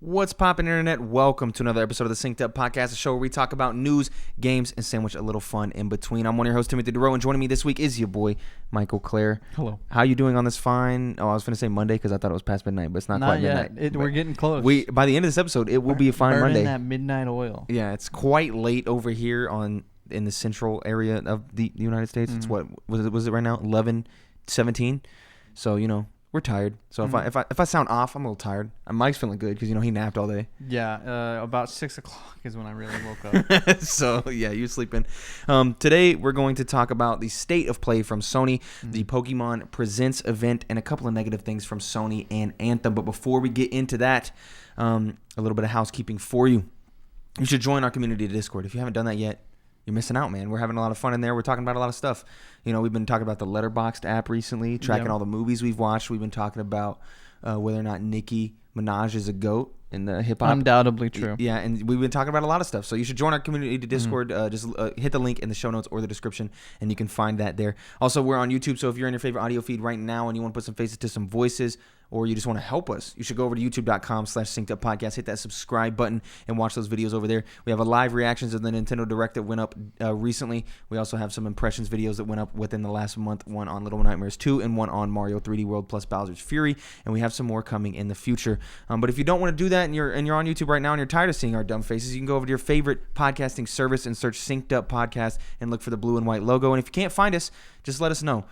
What's poppin', internet? Welcome to another episode of the Synced Up Podcast, a show where we talk about news, games, and sandwich a little fun in between. I'm one of your hosts, Timothy DeRoe, and joining me this week is your boy, Michael Clare. Hello. How you doing on this fine? Oh, I was going to say Monday because I thought it was past midnight, but it's not quite yet. midnight. We're getting close. By the end of this episode, it will be a fine Monday. That midnight oil. Yeah, it's quite late over here in the central area of the United States. It's what was it right now? 11:17. So we're tired. So if I sound off, I'm a little tired. Mike's feeling good because he napped all day. Yeah, about 6 o'clock is when I really woke up. So yeah, you're sleeping. Today we're going to talk about the state of play from Sony, the Pokemon Presents event, and a couple of negative things from Sony and Anthem. But before we get into that, a little bit of housekeeping for you. You should join our community Discord. If you haven't done that yet, you're missing out, man. We're having a lot of fun in there. We're talking about a lot of stuff. We've been talking about the Letterboxd app recently, tracking all the movies we've watched. We've been talking about whether or not Nicki Minaj is a GOAT in the hip-hop. Undoubtedly true. Yeah, and we've been talking about a lot of stuff. So you should join our community Discord. Just hit the link in the show notes or the description, and you can find that there. Also, we're on YouTube, so if you're in your favorite audio feed right now and you want to put some faces to some voices, or you just want to help us, you should go over to youtube.com/synceduppodcast, hit that subscribe button, and watch those videos over there. We have a live reactions of the Nintendo Direct that went up recently. We also have some impressions videos that went up within the last month, one on Little Nightmares 2 and one on Mario 3D World plus Bowser's Fury, and we have some more coming in the future. But if you don't want to do that and you're on YouTube right now and you're tired of seeing our dumb faces, you can go over to your favorite podcasting service and search Synced Up Podcast and look for the blue and white logo. And if you can't find us, just let us know.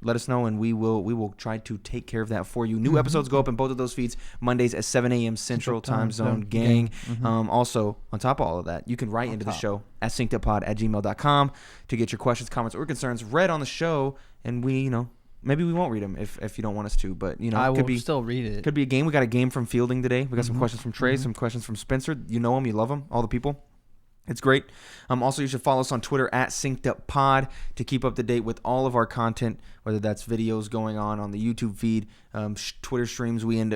Let us know, and we will try to take care of that for you. New episodes go up in both of those feeds Mondays at 7 a.m. Central Time Zone, gang. Also, on top of all of that, you can write into the show at synceduppod@gmail.com to get your questions, comments, or concerns read on the show, and we, maybe we won't read them if you don't want us to, but I will still read it. Could be a game. We got a game from fielding today. We got some questions from Trey, some questions from Spencer. You know them, you love them, all the people. It's great. Also, you should follow us on Twitter at synceduppod to keep up to date with all of our content, whether that's videos going on the YouTube feed, Twitch streams we end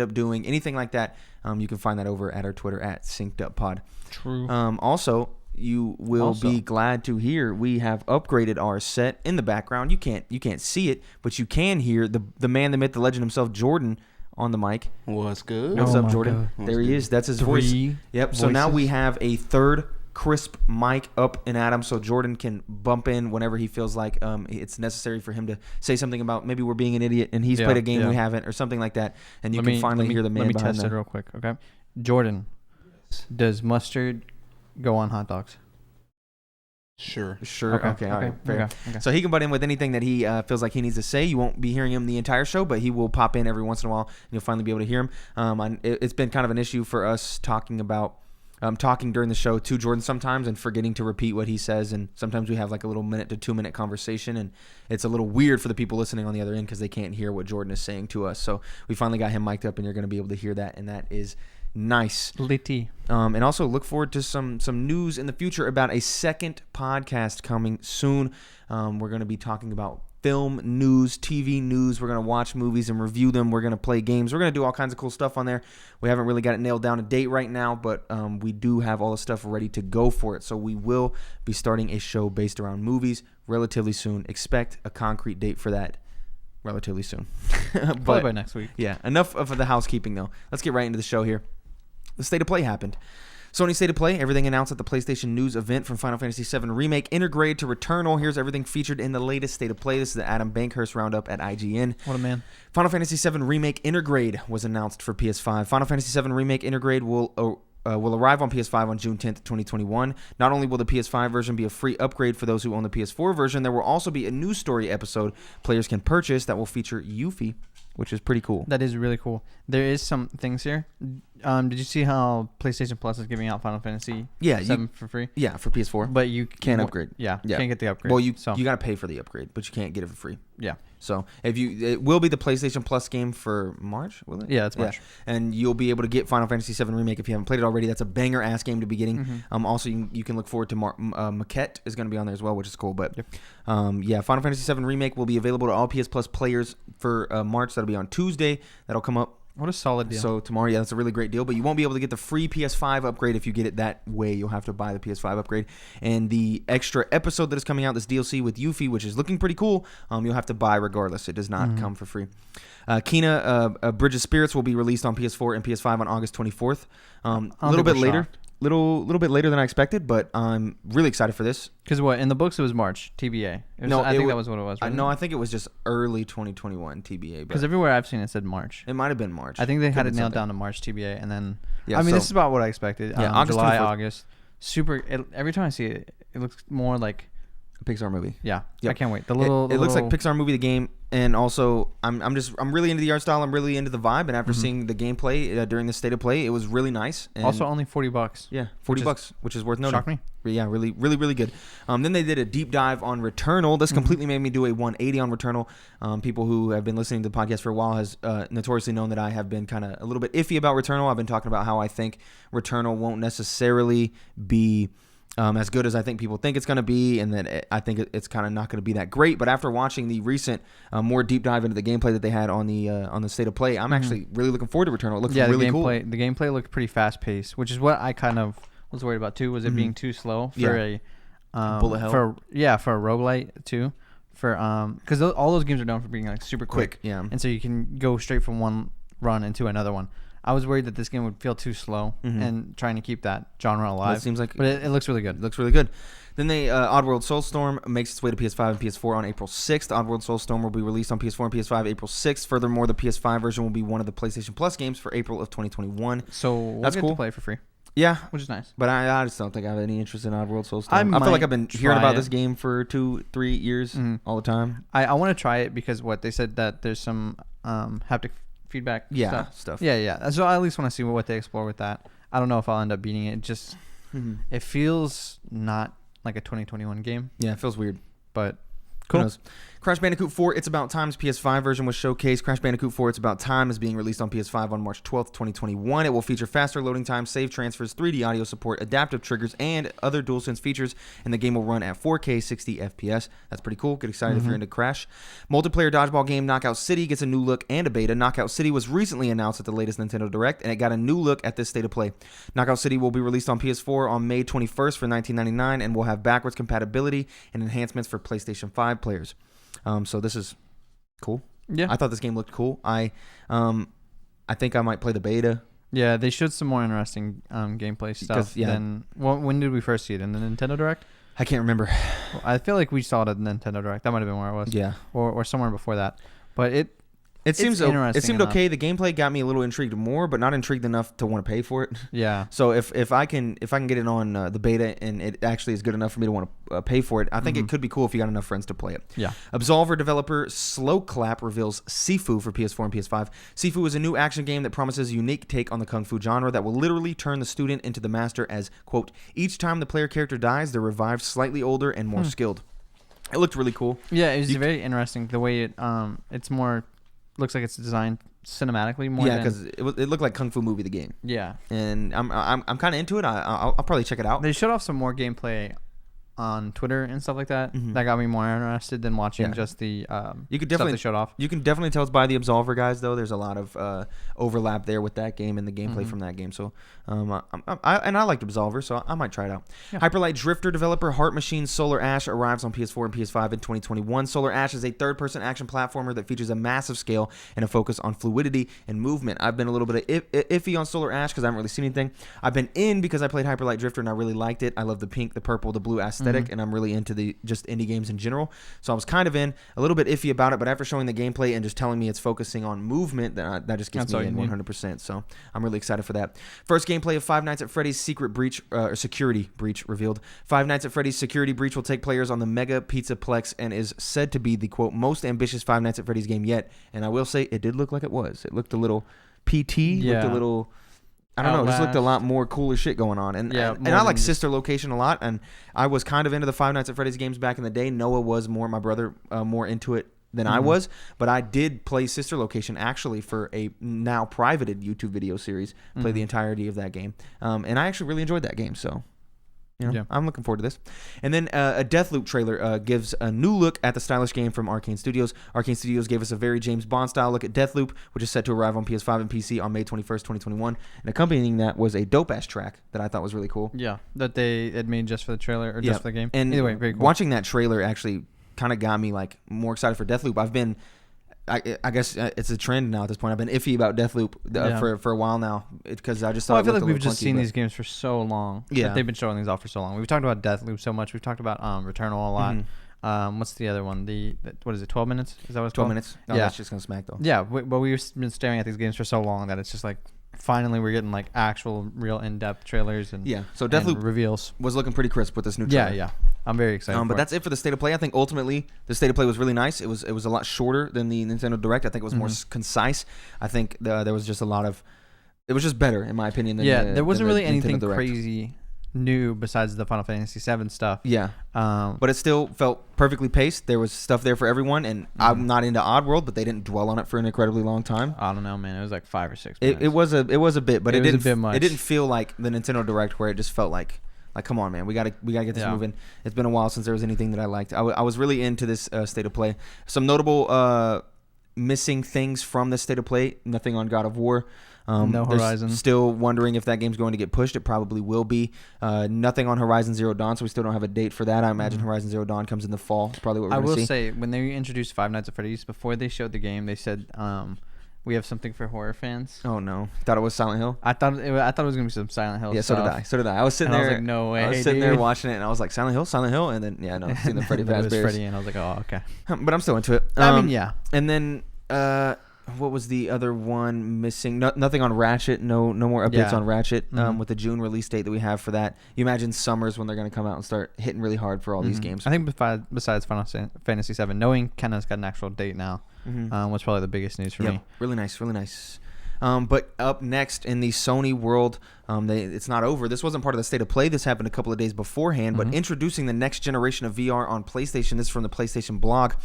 up doing, anything like that. You can find that over at our Twitter at synceduppod. True. Also, you will be glad to hear we have upgraded our set in the background. You can't see it, but you can hear the man, the myth, the legend himself, Jordan, on the mic. What's good? What's up, Jordan? God. There he is. That's his voice. Yep. So now we have a third crisp mic up and at him, so Jordan can bump in whenever he feels like it's necessary for him to say something about maybe we're being an idiot and he's played a game we haven't or something like that, and you can finally hear the man behind Let me test it real quick, okay? Jordan, does mustard go on hot dogs? Sure. Okay. All right. Fair. Okay. So he can butt in with anything that he feels like he needs to say. You won't be hearing him the entire show, but he will pop in every once in a while, and you'll finally be able to hear him. It's been kind of an issue for us talking during the show to Jordan sometimes and forgetting to repeat what he says, and sometimes we have like a little minute to 2 minute conversation, and it's a little weird for the people listening on the other end because they can't hear what Jordan is saying to us. So we finally got him mic'd up, and you're going to be able to hear that, and that is nice. Litty. And also look forward to some news in the future about a second podcast coming soon. We're going to be talking about film news, TV news. We're going to watch movies and review them. We're going to play games. We're going to do all kinds of cool stuff on there. We haven't really got it nailed down a date right now, but we do have all the stuff ready to go for it. So we will be starting a show based around movies relatively soon. Expect a concrete date for that relatively soon. Probably by next week. Yeah, enough of the housekeeping though. Let's get right into the show here. The State of Play happened. Sony State of Play, everything announced at the PlayStation News event from Final Fantasy VII Remake Intergrade to Returnal. Here's everything featured in the latest State of Play. This is the Adam Bankhurst roundup at IGN. What a man. Final Fantasy VII Remake Intergrade was announced for PS5. Final Fantasy VII Remake Intergrade will arrive on PS5 on June 10th, 2021. Not only will the PS5 version be a free upgrade for those who own the PS4 version, there will also be a new story episode players can purchase that will feature Yuffie, which is pretty cool. That is really cool. There is some things here. Did you see how PlayStation Plus is giving out Final Fantasy 7 for free? Yeah, for PS4. But you can't upgrade. Yeah, you can't get the upgrade. Well, you got to pay for the upgrade, but you can't get it for free. Yeah. So it will be the PlayStation Plus game for March, will it? Yeah, it's March. Yeah. And you'll be able to get Final Fantasy VII Remake if you haven't played it already. That's a banger ass game to be getting. Also, you can look forward to Maquette is going to be on there as well, which is cool. But Final Fantasy VII Remake will be available to all PS Plus players for March. That'll be on Tuesday. That'll come up What a solid deal. So tomorrow, yeah, that's a really great deal. But you won't be able to get the free PS5 upgrade if you get it that way. You'll have to buy the PS5 upgrade. And the extra episode that is coming out, this DLC with Yuffie, which is looking pretty cool, you'll have to buy regardless. It does not come for free. Kena, Bridge of Spirits will be released on PS4 and PS5 on August 24th. A little bit later. Little bit later than I expected, but I'm really excited for this. Because what, in the books it was March, TBA. I think that was what it was. No, I think it was just early 2021 TBA. Because everywhere I've seen it said March. It might have been March. I think they had it nailed down to March TBA, and then yeah, this is about what I expected. Yeah, August July, 24th. August. Super. Every time I see it, it looks more like a Pixar movie. Yeah, yep. I can't wait. It looks like Pixar movie, the game, and also I'm really into the art style. I'm really into the vibe, and after seeing the gameplay during the state of play, it was really nice. And also only $40. Yeah, $40, which is worth noting. Shocked me. Yeah, really, really, really good. Then they did a deep dive on Returnal. This completely made me do a 180 on Returnal. People who have been listening to the podcast for a while has notoriously known that I have been kind of a little bit iffy about Returnal. I've been talking about how I think Returnal won't necessarily be as good as I think people think it's going to be, and that I think it's kind of not going to be that great. But after watching the recent more deep dive into the gameplay that they had on the state of play, I'm actually really looking forward to Returnal. It looks really cool. The gameplay looked pretty fast paced, which is what I kind of was worried about too. Was it being too slow for a bullet hell? For a roguelite too? Because all those games are known for being like super quick. Yeah, and so you can go straight from one run into another one. I was worried that this game would feel too slow and trying to keep that genre alive. Well, it seems like, but it looks really good. It looks really good. Then Oddworld Soulstorm makes its way to PS5 and PS4 on April 6th. Oddworld Soulstorm will be released on PS4 and PS5 April 6th. Furthermore, the PS5 version will be one of the PlayStation Plus games for April of 2021. So that's cool. To play for free. Yeah, which is nice. But I just don't think I have any interest in Oddworld Soulstorm. I feel like I've been hearing about this game for 2-3 years all the time. I want to try it because they said that there's some haptic feedback stuff. Yeah. So I at least want to see what they explore with that. I don't know if I'll end up beating it. Just it feels not like a 2021 game. Yeah, it feels weird. But cool. Crash Bandicoot 4 It's About Time's PS5 version was showcased. Crash Bandicoot 4 It's About Time is being released on PS5 on March 12th, 2021. It will feature faster loading times, save transfers, 3D audio support, adaptive triggers, and other DualSense features, and the game will run at 4K 60 FPS. That's pretty cool. Get excited if you're into Crash. Multiplayer dodgeball game Knockout City gets a new look and a beta. Knockout City was recently announced at the latest Nintendo Direct, and it got a new look at this state of play. Knockout City will be released on PS4 on May 21st for $19.99 and will have backwards compatibility and enhancements for PlayStation 5 players. So this is cool. Yeah, I thought this game looked cool. I think I might play the beta. Yeah, they showed some more interesting gameplay stuff. When did we first see it? In the Nintendo Direct? I can't remember. Well, I feel like we saw it at the Nintendo Direct. That might have been where it was. Yeah, or somewhere before that. But it seemed interesting. It seemed okay. The gameplay got me a little intrigued more, but not intrigued enough to want to pay for it. Yeah. So if I can get it on the beta and it actually is good enough for me to want to pay for it, I think it could be cool if you got enough friends to play it. Yeah. Absolver developer Slow Clap reveals Sifu for PS4 and PS5. Sifu is a new action game that promises a unique take on the kung fu genre that will literally turn the student into the master as, quote, each time the player character dies, they're revived slightly older and more skilled. It looked really cool. Yeah, it was very interesting the way it's more. Looks like it's designed cinematically more. Yeah, because it looked like Kung Fu Movie the game. Yeah, and I'm kind of into it. I'll probably check it out. They showed off some more gameplay on Twitter and stuff like that. That got me more interested than watching just the you could definitely stuff they showed off. You can definitely tell it's by the Absolver guys though. There's a lot of overlap there with that game and the gameplay from that game. So I liked Absolver, so I might try it out. Yeah. Hyperlight Drifter developer Heart Machine Solar Ash arrives on PS4 and PS5 in 2021. Solar Ash is a third-person action platformer that features a massive scale and a focus on fluidity and movement. I've been a little bit iffy on Solar Ash because I haven't really seen anything. I've been in because I played Hyperlight Drifter and I really liked it. I love the pink, the purple, the blue aesthetic. And I'm really into the just indie games in general. So I was kind of a little bit iffy about it, but after showing the gameplay and just telling me it's focusing on movement, that just gets me in 100%. So I'm really excited for that. First gameplay of Five Nights at Freddy's Security Breach revealed. Five Nights at Freddy's Security Breach will take players on the Mega Pizzaplex and is said to be the, quote, most ambitious Five Nights at Freddy's game yet. And I will say it did look like it was. It looked a little PT, looked a little... I don't know. It just looked a lot more cooler shit going on. And I like Sister Location a lot. And I was kind of into the Five Nights at Freddy's games back in the day. Noah was my brother, more into it than I was. But I did play Sister Location actually for a now privated YouTube video series. Play the entirety of that game. And I actually really enjoyed that game. So I'm looking forward to this. And then a Deathloop trailer gives a new look at the stylish game from Arcane Studios. Arcane Studios gave us a very James Bond style look at Deathloop, which is set to arrive on PS5 and PC on May 21st, 2021. And accompanying that was a dope-ass track that I thought was really cool. Yeah, that they had made just for the trailer or just for the game. And either way, very cool. Watching that trailer actually kind of got me like more excited for Deathloop. I guess it's a trend now at this point. I've been iffy about Deathloop for a while now because I just thought. I feel like we've just seen these games for so long. Yeah, they've been showing these off for so long. We've talked about Deathloop so much. We've talked about Returnal a lot. What's the other one? What is it? 12 minutes? Is that what it's 12 called? minutes? No, that's just gonna smack though. Yeah, but we've been staring at these games for so long that it's just like finally we're getting like actual real in-depth trailers and so Deathloop reveals was looking pretty crisp with this new trailer. Yeah, I'm very excited. But that's it for the State of Play. I think ultimately the State of Play was really nice. It was a lot shorter than the Nintendo Direct. I think it was more concise. I think there was just a lot of. It was just better in my opinion. There wasn't really anything crazy new besides the Final Fantasy VII stuff. Yeah. But it still felt perfectly paced. There was stuff there for everyone, and I'm not into Oddworld, but they didn't dwell on it for an incredibly long time. I don't know, man. It was like 5 or 6 minutes. It was a bit, but it didn't. A bit much. It didn't feel like the Nintendo Direct where it just felt like come on, man, we gotta get this moving. It's been a while since there was anything that I liked. I was really into this State of Play. Some notable missing things from the State of Play. Nothing on God of War. No Horizon. Still wondering if that game's going to get pushed. It probably will be. Nothing on Horizon Zero Dawn, so we still don't have a date for that. I imagine Horizon Zero Dawn comes in the fall. It's probably what we're going to see. I will say, when they introduced Five Nights at Freddy's, before they showed the game, they said, we have something for horror fans. Oh, no. Thought it was Silent Hill? I thought it was going to be some Silent Hill stuff. Yeah, so did I. I was sitting there. I was like, no way, I was sitting there watching it, and I was like, Silent Hill? And then, seeing the Freddy Fazbear's. It was Freddy, and I was like, oh, okay. But I'm still into it. And then... what was the other one missing? Nothing on Ratchet. No more updates on Ratchet. With the June release date that we have for that, you imagine summers when they're going to come out and start hitting really hard for all these games. I think besides Final Fantasy VII, knowing Kenna's got an actual date now was probably the biggest news for me. Really nice. But up next in the Sony world, it's not over. This wasn't part of the State of Play. This happened a couple of days beforehand. But introducing the next generation of VR on PlayStation. This is from the PlayStation blog.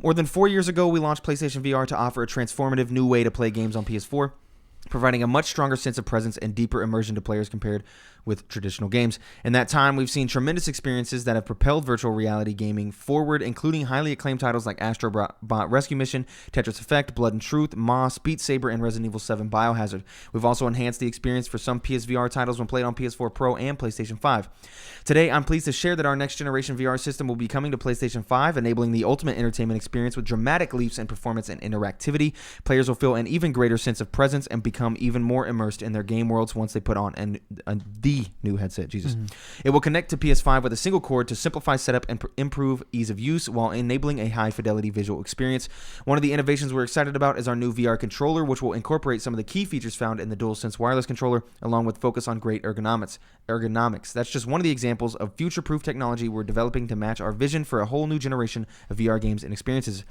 More than 4 years ago, we launched PlayStation VR to offer a transformative new way to play games on PS4, providing a much stronger sense of presence and deeper immersion to players compared with traditional games. In that time, we've seen tremendous experiences that have propelled virtual reality gaming forward, including highly acclaimed titles like Astro Bot Rescue Mission, Tetris Effect, Blood and Truth, Moss, Beat Saber, and Resident Evil 7 Biohazard. We've also enhanced the experience for some PSVR titles when played on PS4 Pro and PlayStation 5. Today, I'm pleased to share that our next generation VR system will be coming to PlayStation 5, enabling the ultimate entertainment experience with dramatic leaps in performance and interactivity. Players will feel an even greater sense of presence and become even more immersed in their game worlds once they put on the new headset. It will connect to PS5 with a single cord to simplify setup and improve ease of use while enabling a high fidelity visual experience. One of the innovations we're excited about is our new VR controller, which will incorporate some of the key features found in the DualSense wireless controller, along with focus on great ergonomics. That's just one of the examples of future-proof technology we're developing to match our vision for a whole new generation of VR games and experiences.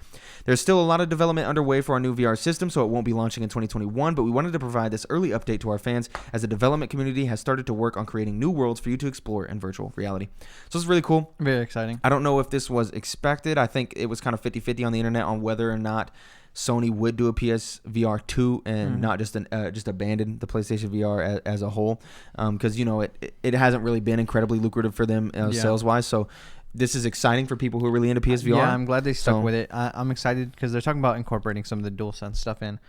There's still a lot of development underway for our new VR system, so it won't be launching in 2021, but we wanted to provide this early update to our fans as the development community has started to work on creating new worlds for you to explore in virtual reality. So it's really cool. Very exciting. I don't know if this was expected. I think it was kind of 50-50 on the internet on whether or not Sony would do a PSVR 2 and not just abandon the PlayStation VR as a whole, because it hasn't really been incredibly lucrative for them sales wise. So this is exciting for people who are really into PSVR. Yeah, I'm glad they stuck with it. I'm excited because they're talking about incorporating some of the DualSense stuff in.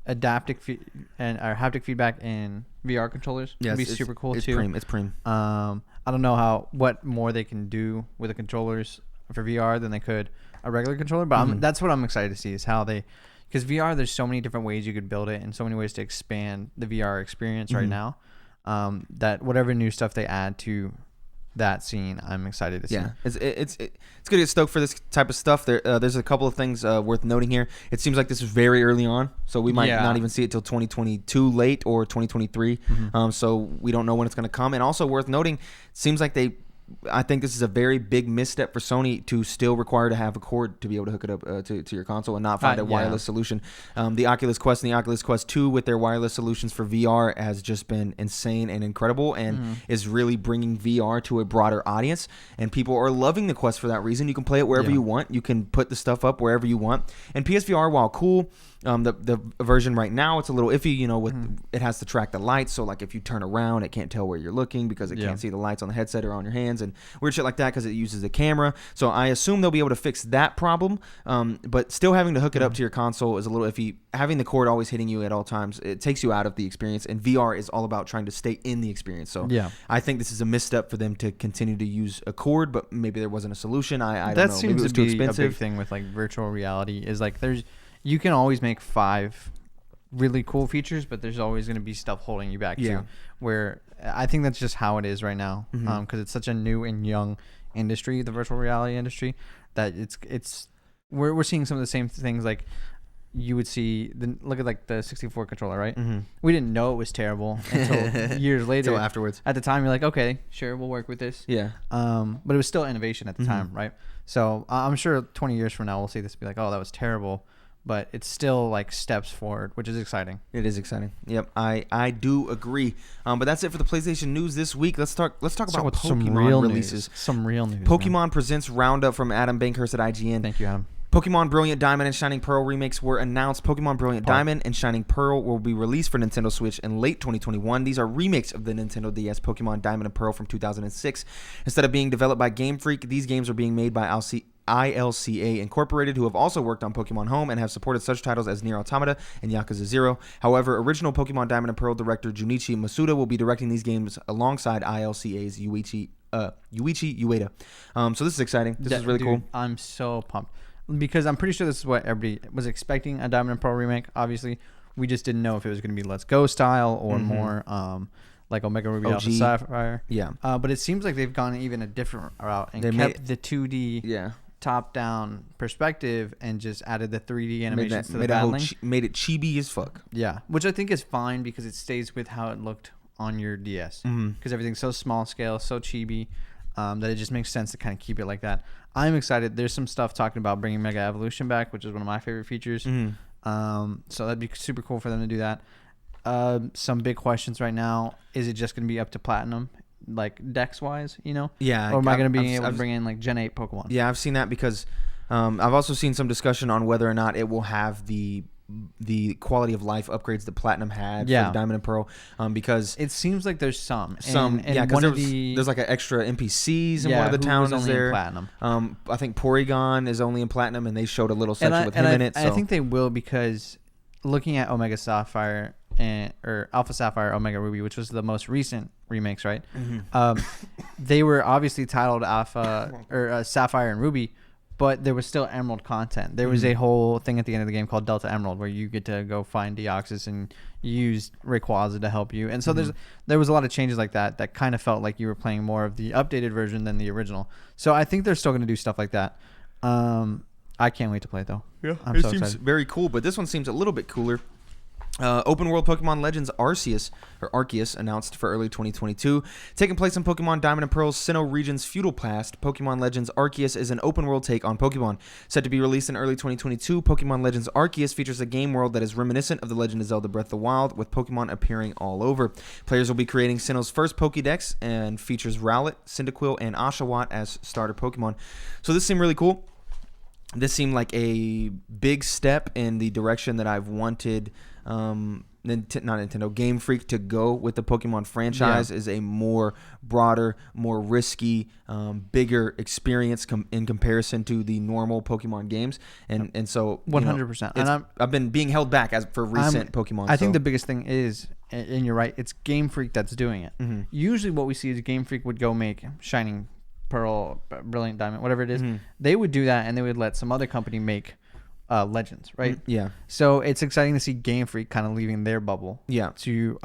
Haptic feedback in VR controllers would be super cool too. It's preem. I don't know what more they can do with the controllers for VR than they could a regular controller, but that's what I'm excited to see is how because VR, there's so many different ways you could build it and so many ways to expand the VR experience right now, that whatever new stuff they add to that scene, I'm excited to see. Yeah, it's good to get stoked for this type of stuff. There's a couple of things worth noting here. It seems like this is very early on, so we might not even see it till 2022 late or 2023. So we don't know when it's going to come. And also worth noting, it seems like I think this is a very big misstep for Sony to still require to have a cord to be able to hook it up to your console and not find a wireless solution. The Oculus Quest and the Oculus Quest 2 with their wireless solutions for VR has just been insane and incredible and is really bringing VR to a broader audience. And people are loving the Quest for that reason. You can play it wherever you want. You can put the stuff up wherever you want. And PSVR, while cool, The version right now, it's a little iffy, with it has to track the lights. So like if you turn around, it can't tell where you're looking because it can't see the lights on the headset or on your hands and weird shit like that because it uses a camera. So I assume they'll be able to fix that problem. But still having to hook it up to your console is a little iffy. Having the cord always hitting you at all times, it takes you out of the experience. And VR is all about trying to stay in the experience. So I think this is a misstep for them to continue to use a cord, but maybe there wasn't a solution. I don't know. Seems maybe it was too expensive. A big thing with like virtual reality is like you can always make 5 really cool features, but there's always going to be stuff holding you back too. Where I think that's just how it is right now, because it's such a new and young industry, the virtual reality industry, that we're seeing some of the same things like you would see. Look at like the 64 controller, right? We didn't know it was terrible until years later. Until afterwards. At the time, you're like, okay, sure, we'll work with this. Yeah. But it was still innovation at the time, right? So I'm sure 20 years from now we'll see this and be like, oh, that was terrible. But it's still like steps forward, which is exciting. It is exciting. Yep, I do agree. But that's it for the PlayStation news this week. Let's talk about Pokemon some real releases. Some real news. Pokemon Presents Roundup from Adam Bankhurst at IGN. Thank you, Adam. Pokemon Brilliant Diamond and Shining Pearl remakes were announced. Pokemon Brilliant Diamond and Shining Pearl will be released for Nintendo Switch in late 2021. These are remakes of the Nintendo DS Pokemon Diamond and Pearl from 2006. Instead of being developed by Game Freak, these games are being made by ILCA Incorporated, who have also worked on Pokemon Home and have supported such titles as Nier Automata and Yakuza 0. However, original Pokemon Diamond and Pearl director Junichi Masuda will be directing these games alongside ILCA's Yuichi Ueda. So this is exciting. This is really cool. I'm so pumped because I'm pretty sure this is what everybody was expecting, a Diamond and Pearl remake. Obviously, we just didn't know if it was going to be Let's Go style or more like Omega Ruby Alpha Sapphire. Yeah. But it seems like they've gone even a different route and kept the 2D top-down perspective and just added the 3D animations to the battling. Made it chibi as fuck. Yeah, which I think is fine because it stays with how it looked on your DS. Because everything's so small scale, so chibi, that it just makes sense to kind of keep it like that. I'm excited. There's some stuff talking about bringing Mega Evolution back, which is one of my favorite features. So that'd be super cool for them to do that. Some big questions right now. Is it just going to be up to Platinum, like Dex-wise, Yeah. Or am I going to be able to bring in like Gen 8 Pokemon? Yeah, I've seen that because I've also seen some discussion on whether or not it will have the quality of life upgrades that Platinum had for the Diamond and Pearl, because it seems like there's some because there's like an extra NPCs in one of the towns only there. In Platinum. I think Porygon is only in Platinum, and they showed a little section with him in it. So. I think they will, because looking at Omega Sapphire or Alpha Sapphire, Omega Ruby, which was the most recent remakes, right? They were obviously titled Alpha or Sapphire and Ruby, but there was still Emerald content. There was a whole thing at the end of the game called Delta Emerald, where you get to go find Deoxys and use Rayquaza to help you. And so there was a lot of changes like that kind of felt like you were playing more of the updated version than the original. So I think they're still going to do stuff like that. I can't wait to play it, though. Yeah, it seems excited. Very cool, but this one seems a little bit cooler. Open World Pokemon Legends Arceus announced for early 2022. Taking place in Pokemon Diamond and Pearl's Sinnoh region's feudal past, Pokemon Legends Arceus is an open world take on Pokemon. Set to be released in early 2022, Pokemon Legends Arceus features a game world that is reminiscent of The Legend of Zelda Breath of the Wild, with Pokemon appearing all over. Players will be creating Sinnoh's first Pokédex and features Rowlet, Cyndaquil, and Oshawott as starter Pokemon. So this seemed really cool. This seemed like a big step in the direction that I've wanted Game Freak to go with the Pokemon franchise. Is a more broader, more risky, bigger experience in comparison to the normal Pokemon games, and so 100%. And I've been being held back for recent Pokemon. I think the biggest thing is, and you're right, it's Game Freak that's doing it. Usually, what we see is Game Freak would go make Shining Pearl, Brilliant Diamond, whatever it is. They would do that, and they would let some other company make Legends, right? Yeah. So it's exciting to see Game Freak kind of leaving their bubble. Yeah. To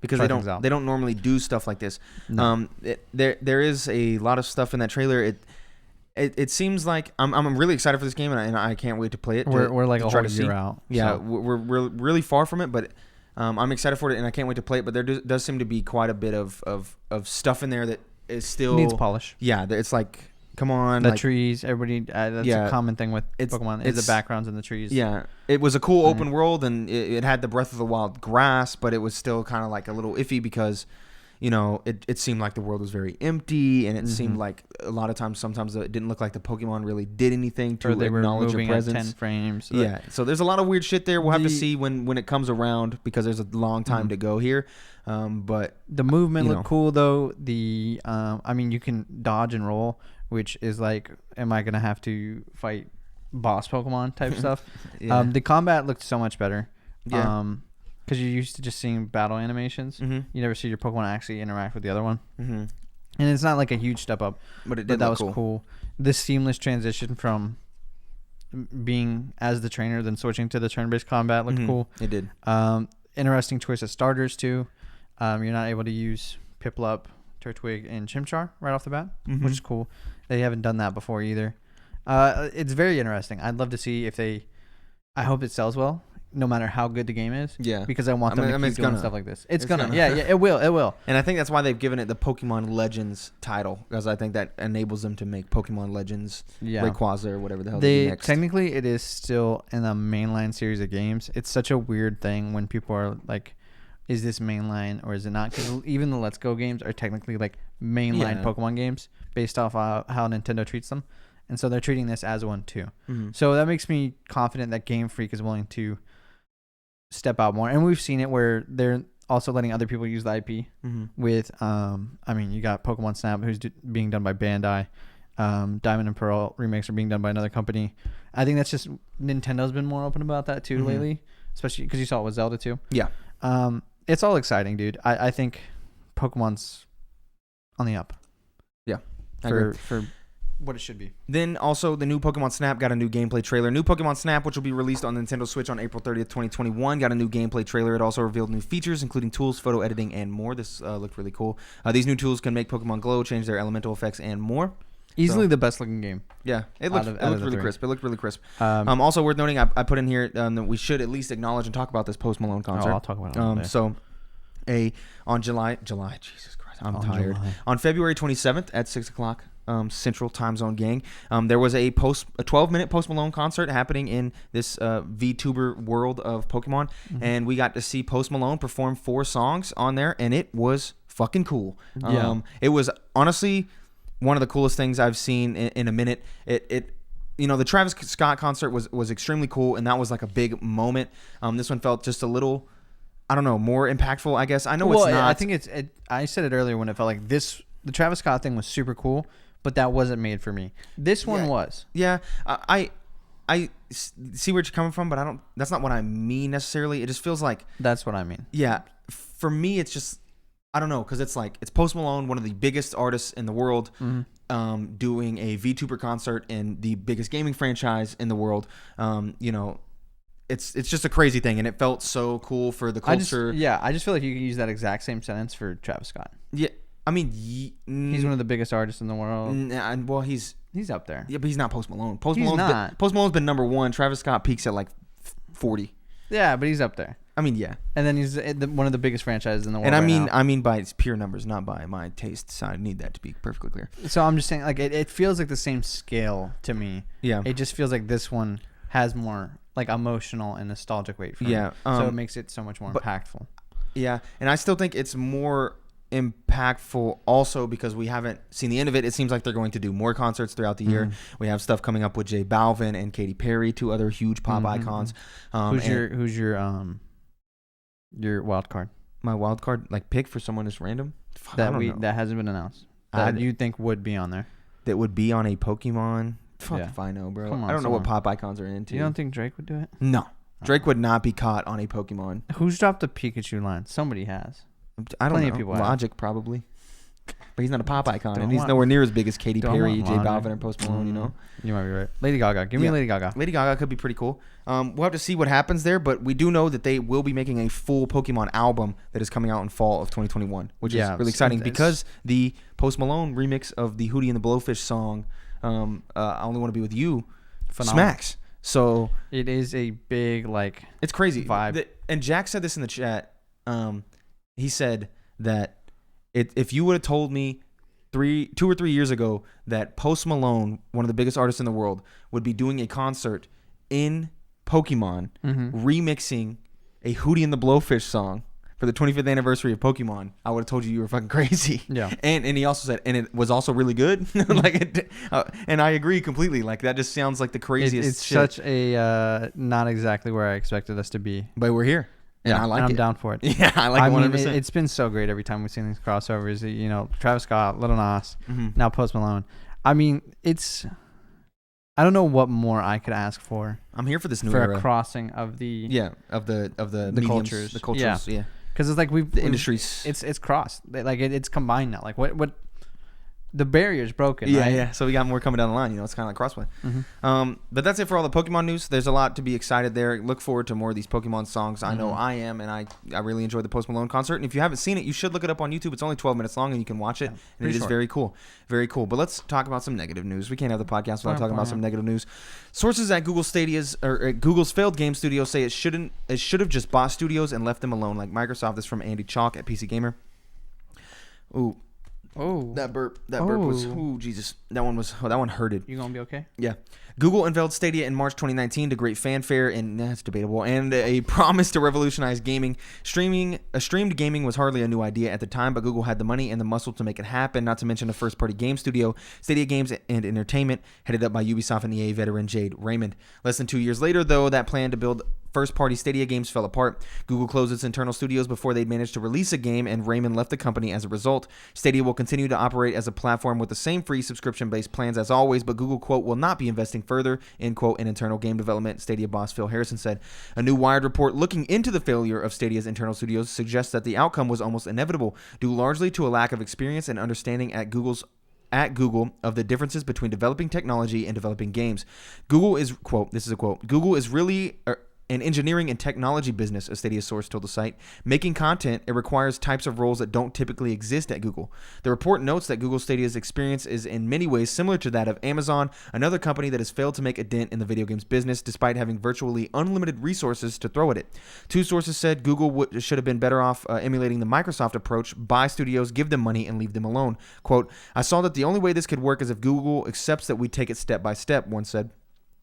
because they don't normally do stuff like this. No. There is a lot of stuff in that trailer. It seems like I'm really excited for this game, and I can't wait to play it. We're like a whole year out. Yeah, so. we're really far from it, but I'm excited for it, and I can't wait to play it. But there does seem to be quite a bit of stuff in there that is still needs polish. Yeah, it's like, come on, the trees. Everybody, that's a common thing with Pokemon. Is the backgrounds in the trees. Yeah, it was a cool open world, and it had the Breath of the Wild grass, but it was still kind of like a little iffy because it seemed like the world was very empty, and it seemed like a lot of times, sometimes it didn't look like the Pokemon really did anything to acknowledge your presence. At 10 frames. Yeah, so there's a lot of weird shit there. We'll have to see when it comes around, because there's a long time to go here. But the movement looked cool though. You can dodge and roll, which is like, am I gonna have to fight boss Pokemon type stuff? Yeah. The combat looked so much better. Yeah. Because you're used to just seeing battle animations. You never see your Pokemon actually interact with the other one. And it's not like a huge step up, but that was cool. This seamless transition from being as the trainer then switching to the turn-based combat looked cool. It did. Interesting choice of starters too. You're not able to use Piplup, Turtwig, and Chimchar right off the bat, which is cool. They haven't done that before either. It's very interesting. I'd love to see if I hope it sells well, no matter how good the game is. Yeah. Because I want them to keep doing stuff like this. It's gonna. Yeah, it will. And I think that's why they've given it the Pokemon Legends title, because I think that enables them to make Pokemon Legends Rayquaza or whatever the hell they do next. Technically, it is still in the mainline series of games. It's such a weird thing when people are like, is this mainline or is it not? Because even the Let's Go games are technically like mainline Pokemon games based off how Nintendo treats them. And so they're treating this as one too. So that makes me confident that Game Freak is willing to step out more. And we've seen it where they're also letting other people use the IP with, you got Pokemon Snap, who's being done by Bandai. Diamond and Pearl remakes are being done by another company. I think that's just Nintendo's been more open about that too lately, especially because you saw it with Zelda too. Yeah. It's all exciting, dude. I think Pokemon's on the up. Yeah. For what it should be. Then also the new Pokemon Snap got a new gameplay trailer. New Pokemon Snap, which will be released on Nintendo Switch on April 30th, 2021, got a new gameplay trailer. It also revealed new features, including tools, photo editing, and more. This looked really cool. These new tools can make Pokemon glow, change their elemental effects, and more. Easily the best looking game. Yeah, it looked really crisp. It looked really crisp. Also worth noting, I put in here that we should at least acknowledge and talk about this Post Malone concert. I'll talk about it. On July, Jesus Christ, I'm tired. On February 27th at 6 o'clock. Central Time Zone gang. There was a 12-minute Post Malone concert happening in this VTuber world of Pokemon, and we got to see Post Malone perform 4 songs on there, and it was fucking cool. It was honestly one of the coolest things I've seen in a minute. The Travis Scott concert was extremely cool, and that was like a big moment. This one felt just a little, I don't know, more impactful, I guess. I know it's not. I think I said it earlier when it felt like this. The Travis Scott thing was super cool, but that wasn't made for me. This one was. Yeah, I see where you're coming from, but that's not what I mean necessarily. It just feels like that's what I mean. Yeah, for me, it's just, I don't know, because it's Post Malone, one of the biggest artists in the world, doing a VTuber concert in the biggest gaming franchise in the world. It's just a crazy thing, and it felt so cool for the culture. I just feel like you can use that exact same sentence for Travis Scott. Yeah. I mean, he's one of the biggest artists in the world. Well, he's up there. Yeah, but he's not Post Malone. Post Malone's been number 1. Travis Scott peaks at like 40. Yeah, but he's up there. I mean, yeah. And then he's one of the biggest franchises in the world. And I mean by its pure numbers, not by my taste. So I need that to be perfectly clear. So I'm just saying, like, it feels like the same scale to me. Yeah. It just feels like this one has more like emotional and nostalgic weight for me. Yeah. So it makes it so much more impactful. Yeah, and I still think it's more impactful also because we haven't seen the end of it. It seems like they're going to do more concerts throughout the year. We have stuff coming up with J Balvin and Katy Perry, 2 other huge pop icons. Who's your wild card? My wild card, like pick for someone that's random that hasn't been announced that you think would be on there. That would be on a Pokemon. Fuck if I know, bro. I don't know what pop icons are into. You don't think Drake would do it? No, Drake would not be caught on a Pokemon. Who's dropped a Pikachu line? Somebody has. I don't know. People Logic probably, but he's not a pop icon, and he's nowhere near as big as Katy Perry, J Balvin, and Post Malone. You know, you might be right. Lady Gaga, give me Lady Gaga. Lady Gaga could be pretty cool. We'll have to see what happens there, but we do know that they will be making a full Pokemon album that is coming out in fall of 2021, which is really exciting because the Post Malone remix of the Hootie and the Blowfish song, "I Only Want to Be with You," smacks. So it is a big it's crazy vibe. And Jack said this in the chat. He said that if you would have told me 2 or 3 years ago that Post Malone, one of the biggest artists in the world, would be doing a concert in Pokemon remixing a Hootie and the Blowfish song for the 25th anniversary of Pokemon, I would have told you were fucking crazy. Yeah. And he also said, and it was also really good. And I agree completely. Like, that just sounds like the craziest It's shit. such a not exactly where I expected us to be. But we're here. And I like I'm it. down for it. Yeah, I like it 100%. It's been so great every time we've seen these crossovers. You know, Travis Scott, Lil Nas, now Post Malone. I mean, I don't know what more I could ask for. I'm here for this new for era. A crossing of the of the cultures. The cultures, yeah. Because it's like the industries. It's crossed. Like it's combined now. Like what the barrier's broken. Yeah, right? yeah. So we got more coming down the line. You know, it's kind of like Crossplay. But that's it for all the Pokemon news. There's a lot to be excited there. Look forward to more of these Pokemon songs. I know I am, and I really enjoyed the Post Malone concert. And if you haven't seen it, you should look it up on YouTube. It's only 12 minutes long, and you can watch it. And it is very cool. Very cool. But let's talk about some negative news. We can't have the podcast without talking about some negative news. Sources at Google's failed game studio say it should have just bought studios and left them alone, like Microsoft. This is from Andy Chalk at PC Gamer. Ooh. Oh, that burp was, Jesus, that one hurted. You gonna be okay? Yeah. Google unveiled Stadia in March 2019 to great fanfare, and that's debatable, and a promise to revolutionize gaming. Streamed gaming was hardly a new idea at the time, but Google had the money and the muscle to make it happen, not to mention a first-party game studio, Stadia Games and Entertainment, headed up by Ubisoft and EA veteran Jade Raymond. Less than 2 years later, though, that plan to build first-party Stadia games fell apart. Google closed its internal studios before they'd managed to release a game, and Raymond left the company as a result. Stadia will continue to operate as a platform with the same free subscription-based plans as always, but Google, quote, will not be investing further, end quote, in internal game development, Stadia boss Phil Harrison said. A new Wired report looking into the failure of Stadia's internal studios suggests that the outcome was almost inevitable, due largely to a lack of experience and understanding at Google of the differences between developing technology and developing games. Google is, quote, this is a quote, Google is really an engineering and technology business, a Stadia source told the site. Making content, it requires types of roles that don't typically exist at Google. The report notes that Google Stadia's experience is in many ways similar to that of Amazon, another company that has failed to make a dent in the video games business despite having virtually unlimited resources to throw at it. Two sources said Google should have been better off emulating the Microsoft approach, buy studios, give them money, and leave them alone. Quote, I saw that the only way this could work is if Google accepts that we take it step by step, one said.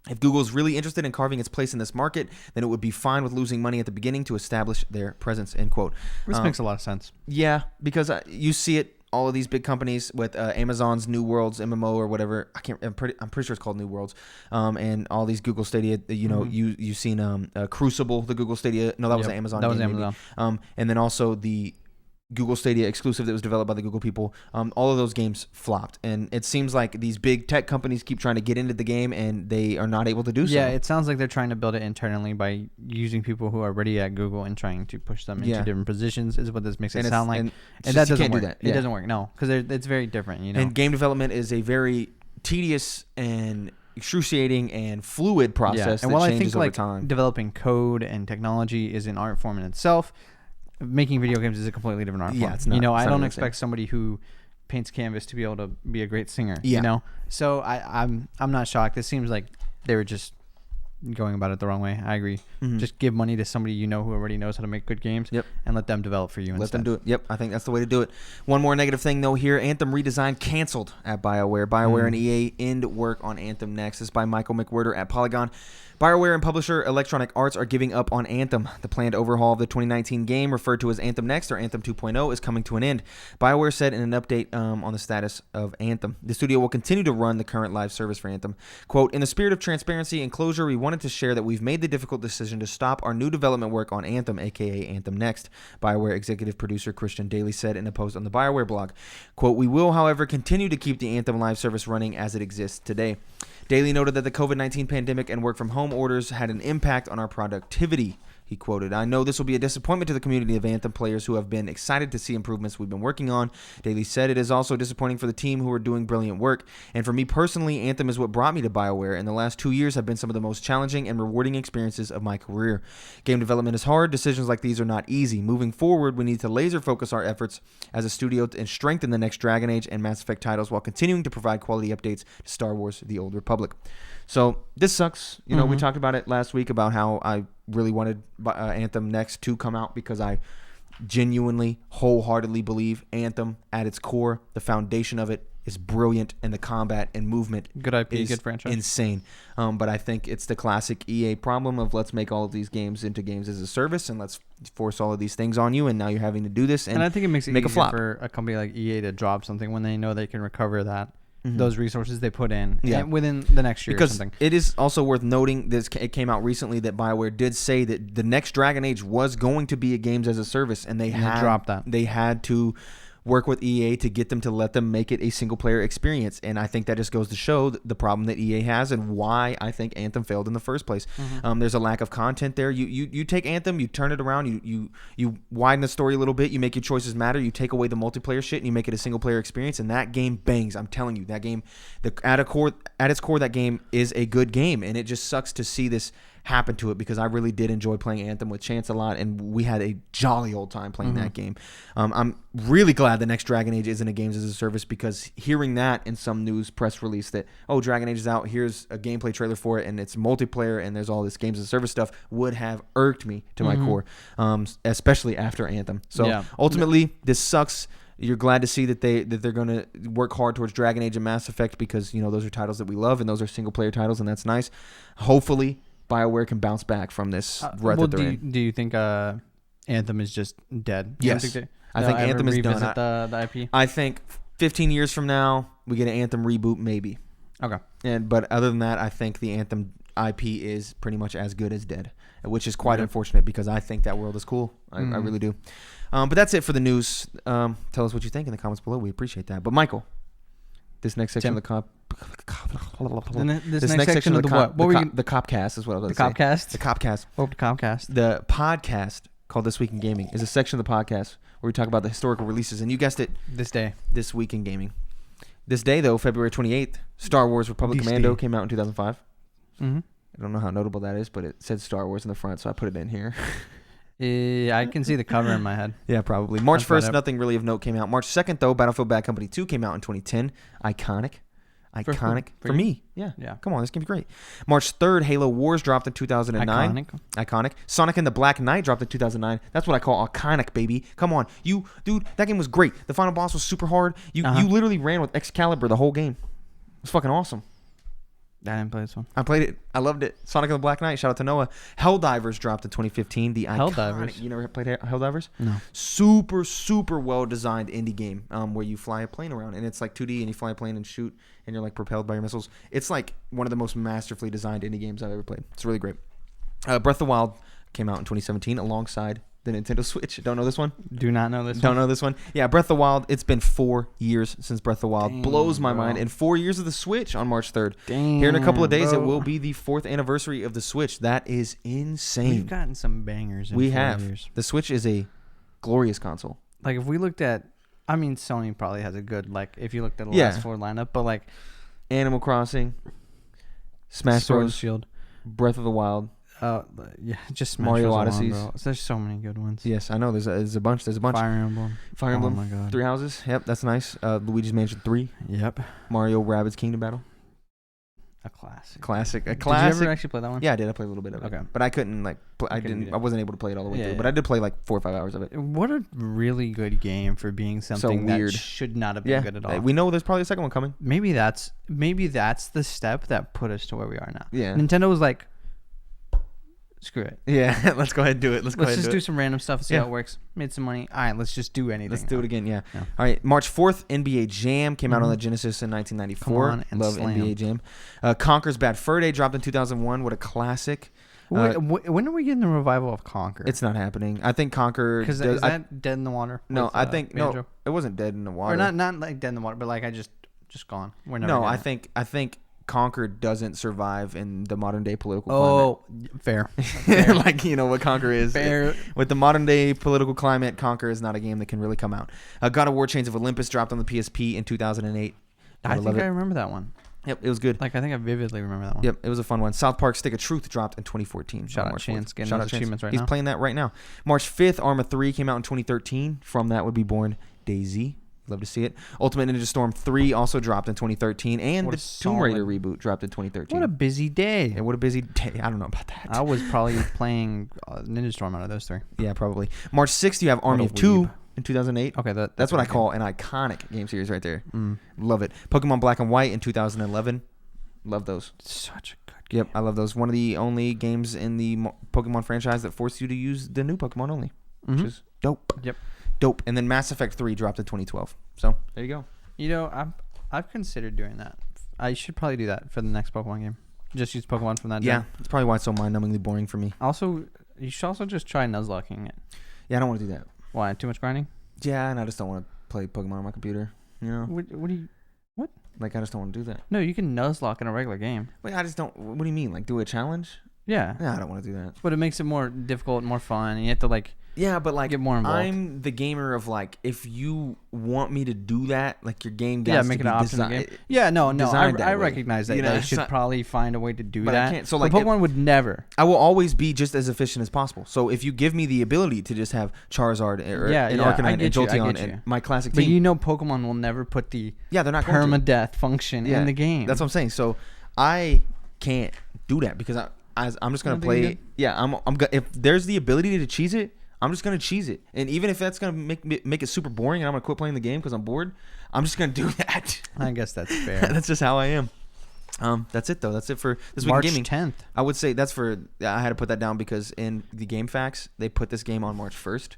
If Google is really interested in carving its place in this market, then it would be fine with losing money at the beginning to establish their presence, end quote. This makes a lot of sense. Yeah, because you see it, all of these big companies with Amazon's New Worlds MMO or whatever. I'm pretty sure it's called New Worlds. And all these Google Stadia, you know, you've seen Crucible, the Google Stadia. No, that was Amazon. That was Amazon. And then also the Google Stadia exclusive that was developed by the Google people. All of those games flopped, and it seems like these big tech companies keep trying to get into the game, and they are not able to do so. Yeah, it sounds like they're trying to build it internally by using people who are already at Google and trying to push them into different positions. Is what this makes it sound like, and that doesn't work. It doesn't work. No, because it's very different. You know, and game development is a very tedious and excruciating and fluid process that changes over time. Developing code and technology is an art form in itself. Making video games is a completely different art form. It's not, you know, I don't expect somebody who paints canvas to be able to be a great singer. You know, so I'm not shocked. It seems like they were just going about it the wrong way. I agree. Just give money to somebody you know who already knows how to make good games. And let them develop for you. Let them do it. I think that's the way to do it. One more negative thing though here: Anthem redesign canceled at BioWare. BioWare and EA end work on Anthem Next. This is by Michael McWhirter at Polygon. BioWare and publisher Electronic Arts are giving up on Anthem. The planned overhaul of the 2019 game, referred to as Anthem Next or Anthem 2.0, is coming to an end. BioWare said in an update on the status of Anthem. The studio will continue to run the current live service for Anthem. Quote, in the spirit of transparency and closure, we wanted to share that we've made the difficult decision to stop our new development work on Anthem, aka Anthem Next, BioWare executive producer Christian Daly said in a post on the BioWare blog. Quote, we will, however, continue to keep the Anthem live service running as it exists today. Daly noted that the COVID-19 pandemic and work from home orders had an impact on our productivity. He quoted, I know this will be a disappointment to the community of Anthem players who have been excited to see improvements we've been working on. Daly said it is also disappointing for the team who are doing brilliant work. And for me personally, Anthem is what brought me to BioWare, and the last 2 years have been some of the most challenging and rewarding experiences of my career. Game development is hard. Decisions like these are not easy. Moving forward, we need to laser focus our efforts as a studio and strengthen the next Dragon Age and Mass Effect titles while continuing to provide quality updates to Star Wars: The Old Republic. So this sucks. You know, we talked about it last week about how I really wanted Anthem Next to come out because I genuinely, wholeheartedly believe Anthem at its core, the foundation of it is brilliant, and the combat and movement good IP, is good franchise, insane. But I think it's the classic EA problem of let's make all of these games into games as a service, and let's force all of these things on you, and now you're having to do this. And I think it makes it make easier a flop for a company like EA to drop something when they know they can recover that. Those resources they put in within the next year, because or something. It is also worth noting this. It came out recently that BioWare did say that the next Dragon Age was going to be a games as a service, and they had dropped that. They had to work with EA to get them to let them make it a single player experience, and I think that just goes to show the problem that EA has and why I think Anthem failed in the first place. There's a lack of content there. You take Anthem, you turn it around, you widen the story a little bit, you make your choices matter, you take away the multiplayer shit, and you make it a single player experience, and that game bangs. I'm telling you, that game, at its core, that game is a good game, and it just sucks to see this happen to it, because I really did enjoy playing Anthem with Chance a lot, and we had a jolly old time playing that game. I'm really glad the next Dragon Age isn't a games as a service, because hearing that in some news press release that, oh, Dragon Age is out, here's a gameplay trailer for it, and it's multiplayer, and there's all this games as a service stuff, would have irked me to my core, especially after Anthem. So ultimately, this sucks. You're glad to see that they're going to work hard towards Dragon Age and Mass Effect, because those are titles that we love, and those are single player titles, and that's nice. Hopefully BioWare can bounce back from this rut that they're in. Do you think Anthem is just dead? Yes. I think Anthem is done. The IP? I think 15 years from now, we get an Anthem reboot, maybe. Okay. But other than that, I think the Anthem IP is pretty much as good as dead, which is quite unfortunate, because I think that world is cool. I really do. But that's it for the news. Tell us what you think in the comments below. We appreciate that. But Michael, this next section of the this next section of the what? The Copcast is what I was going to say. The Copcast. What the Copcast? The podcast called This Week in Gaming is a section of the podcast where we talk about the historical releases, and you guessed it, this week in gaming. This day, though, February 28th, Star Wars Republic Commando came out in 2005. I don't know how notable that is, but it said Star Wars in the front, so I put it in here. I can see the cover in my head. Yeah, probably. March 1st, nothing really of note came out. March 2nd, though, Battlefield Bad Company 2 came out in 2010. Iconic. For me. Yeah. Come on, this game's great. March 3rd, Halo Wars dropped in 2009. Iconic. Sonic and the Black Knight dropped in 2009. That's what I call iconic, baby. Come on. Dude, that game was great. The final boss was super hard. You literally ran with Excalibur the whole game. It was fucking awesome. I didn't play this one. I played it. I loved it. Sonic and the Black Knight. Shout out to Noah. Helldivers dropped in 2015. The Helldivers. You never played Helldivers? No. Super, super well designed indie game where you fly a plane around, and it's like 2D, and you fly a plane and shoot, and you're like propelled by your missiles. It's like one of the most masterfully designed indie games I've ever played. It's really great. Breath of the Wild came out in 2017 alongside the Nintendo Switch. Don't know this one? Do not know this one. Don't know this one? Yeah, Breath of the Wild. It's been 4 years since Breath of the Wild. Blows my mind. And 4 years of the Switch on March 3rd. Here in a couple of days, it will be the 4th anniversary of the Switch. That is insane. We've gotten some bangers in 4 years. The Switch is a glorious console. Like, if we looked at, I mean, Sony probably has a good, like, if you looked at the last 4 lineup, but like Animal Crossing, Smash Bros. Shield, Breath of the Wild. Just Smash Mario Bros. Odysseys. Alone, there's so many good ones. Yes, I know. There's a bunch. Fire Emblem. Oh my God. 3 Houses. Yep, that's nice. Luigi's Mansion 3. Yep. Mario Rabbids Kingdom Battle. A classic. A classic. Did you ever actually play that one? Yeah, I did. I played a little bit of it. Okay. But I couldn't I wasn't able to play it all the way through. But I did play like 4 or 5 hours of it. What a really good game for being something weird. That should not have been good at all. We know there's probably a second one coming. Maybe that's the step that put us to where we are now. Yeah. Nintendo was like, screw it. Yeah, let's go ahead and do it. Let's just do some random stuff and see how it works. Made some money. All right, let's just do anything. Let's do it again, yeah. All right, March 4th, NBA Jam came out on the Genesis in 1994. Come on and Love slam. NBA Jam. Conker's Bad Fur Day dropped in 2001. What a classic. When are we getting the revival of Conker? It's not happening. I think Conker... Because is that dead in the water? No, I think... Banjo? No, it wasn't dead in the water. Or not like dead in the water, but like just gone. We're never I think Conker doesn't survive in the modern day political climate. Fair. Like, what Conker is. Fair. With the modern day political climate, Conker is not a game that can really come out. God of War Chains of Olympus dropped on the PSP in 2008. I think I remember that one. Yep, it was good. Like, I think I vividly remember that one. Yep, it was a fun one. South Park Stick of Truth dropped in 2014. Shout out Chance getting those achievements right now. He's playing that right now. March 5th, Arma 3 came out in 2013. From that would be born DayZ. Love to see it. Ultimate Ninja Storm 3 also dropped in 2013, and What the a Tomb Raider solid- reboot dropped in 2013. What a busy day. And what a busy day. I don't know about that. I was probably playing Ninja Storm out of those three. Yeah, probably. March 6th, you have Army a of Two weeb. in 2008. Okay, That's what I okay. call an iconic game series right there. Mm. Love it. Pokemon Black and White in 2011. Love those. Such a good game. Yep, I love those. One of the only games in the Pokemon franchise that forced you to use the new Pokemon only, which is dope. Yep. Dope. And then Mass Effect 3 dropped in 2012. So there you go. You know, I've considered doing that. I should probably do that for the next Pokemon game. Just use Pokemon from that. Yeah, gen. that's probably why it's so mind-numbingly boring for me. Also, you should also just try Nuzlocking it. Yeah, I don't want to do that. Why? Too much grinding? Yeah, and I just don't want to play Pokemon on my computer. You know, What do you? like I just don't want to do that. No, you can Nuzlock in a regular game. Wait, I just don't. What do you mean? Like do a challenge? Yeah. Yeah, I don't want to do that. But it makes it more difficult and more fun, and you have to like Yeah, but like get more involved. I'm the gamer of like if you want me to do that, like your game Yeah, has make to it be an option in the designed. game. Yeah, no, designed that I way. recognize that. You know, They it's should not- probably find a way to do But I that. can't. So But like Pokemon would never. I will always be just as efficient as possible. So if you give me the ability to just have Charizard or Yeah, and yeah, I Arcanine and get you, I Jolteon get you. and my classic But team, you know, Pokemon will never put the yeah, they're not going to. permadeath function Yeah, in the game. That's what I'm saying. So I can't do that because I'm just gonna I think play. you It. Yeah, if there's the ability to cheese it, I'm just gonna cheese it. And even if that's gonna make it super boring and I'm gonna quit playing the game because I'm bored, I'm just gonna do that. I guess that's fair. That's just how I am. That's it though. That's it for this week March in gaming. 10th. I would say that's for. I had to put that down because in the Game Facts they put this game on March 1st.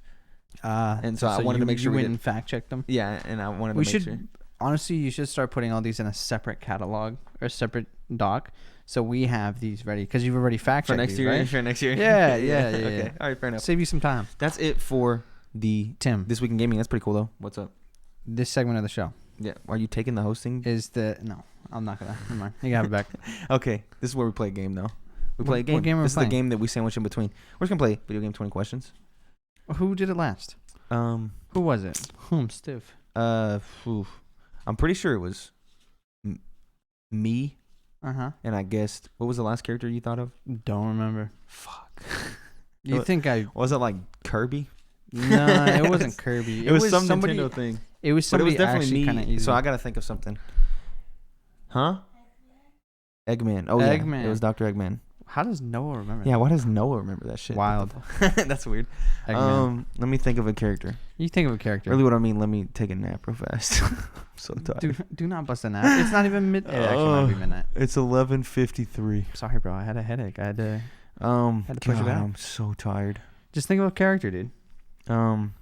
And so I wanted to make sure you we went did. and fact checked them. Yeah, and I wanted to We make should sure. honestly, you should start putting all these in a separate catalog or a separate doc, so we have these ready because you've already fact For checked next these, year, right? for next year. Yeah. Okay. All right, fair enough. Save you some time, That's it for the Tim. this week in gaming. That's pretty cool though. What's up? This segment of the show Yeah, are you taking the hosting? is the no. I'm not gonna. Never mind. You can have it back. Okay, this is where we play a game though. We play a What game. game are we This is playing? the game that we sandwich in between. We're just gonna play video game 20 questions. Who did it last? Who was it? Steve. Oof. I'm pretty sure it was me, Uh-huh. and I guessed. What was the last character you thought of? Don't remember. Fuck. You think I? Was it like Kirby? No, it wasn't Kirby. It was some somebody. Nintendo thing. It was But it somebody was definitely kind of me. easy. So I gotta think of something. Huh? Eggman. Oh yeah, Eggman. it was Dr. Eggman. How does Noah remember? Yeah, why does Noah remember that shit? Wild. That's weird. Eggman. Let me think of a character. You think of a character. Really, what I mean, let me take a nap real fast. I'm so tired. Do not bust a nap. It's not even mid. It actually might be midnight. It's 11:53. Sorry, bro. I had a headache. I had to. Had to push it God, out. I'm so tired. Just think of a character, dude. Um,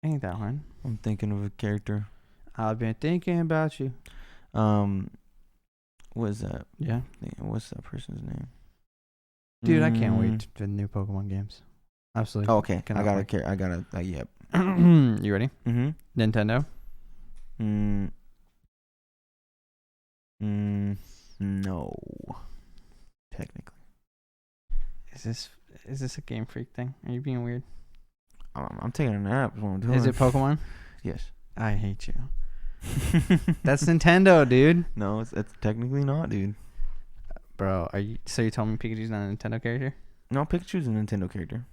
Ain't that hard? I'm thinking of a character. I've been thinking about you. What is that? Yeah. What's that person's name? Dude, I can't wait for the new Pokemon games. Absolutely. Oh, okay. I Cannot got wait. I got a. Yep. You ready? Mm-hmm. Nintendo. No. Technically, Is this a Game Freak thing? Are you being weird? I'm taking a nap. Is what I'm doing. Is it Pokemon? Yes. I hate you. That's Nintendo, dude. No, it's technically not, dude. Bro, are you? So you told me Pikachu's not a Nintendo character? No, Pikachu's a Nintendo character.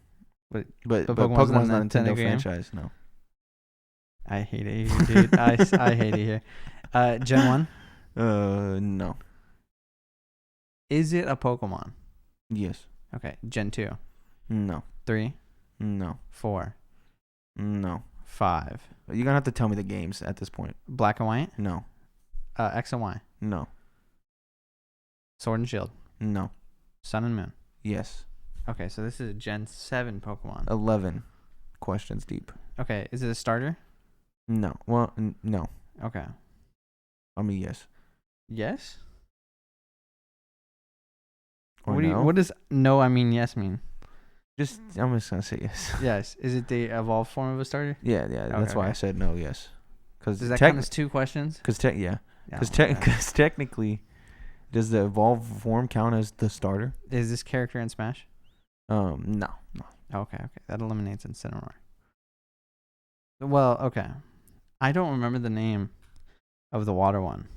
But Pokemon's not a Nintendo game? franchise. No. I hate it here, dude. I hate it here. Gen 1. No. Is it a Pokemon? Yes. Okay. Gen 2. No. 3. No. 4. No. 5. You're gonna have to tell me the games at this point. Black and White. No. X and Y. No. Sword and Shield. No. Sun and Moon. Yes. Okay, so this is a Gen 7 Pokemon. 11 questions deep. Okay, is it a starter? No. Well, no. Okay. I mean, yes. Yes? Or What no. what does no I mean yes mean? I'm just gonna say yes. Yes. Is it the evolved form of a starter? Yeah. That's why okay. I said no. Yes. Because Does that count as 2 questions? Because Yeah, Because okay. technically, does the evolved form count as the starter? Is this character in Smash? No. Okay. That eliminates Incineroar. Well, okay. I don't remember the name of the water one.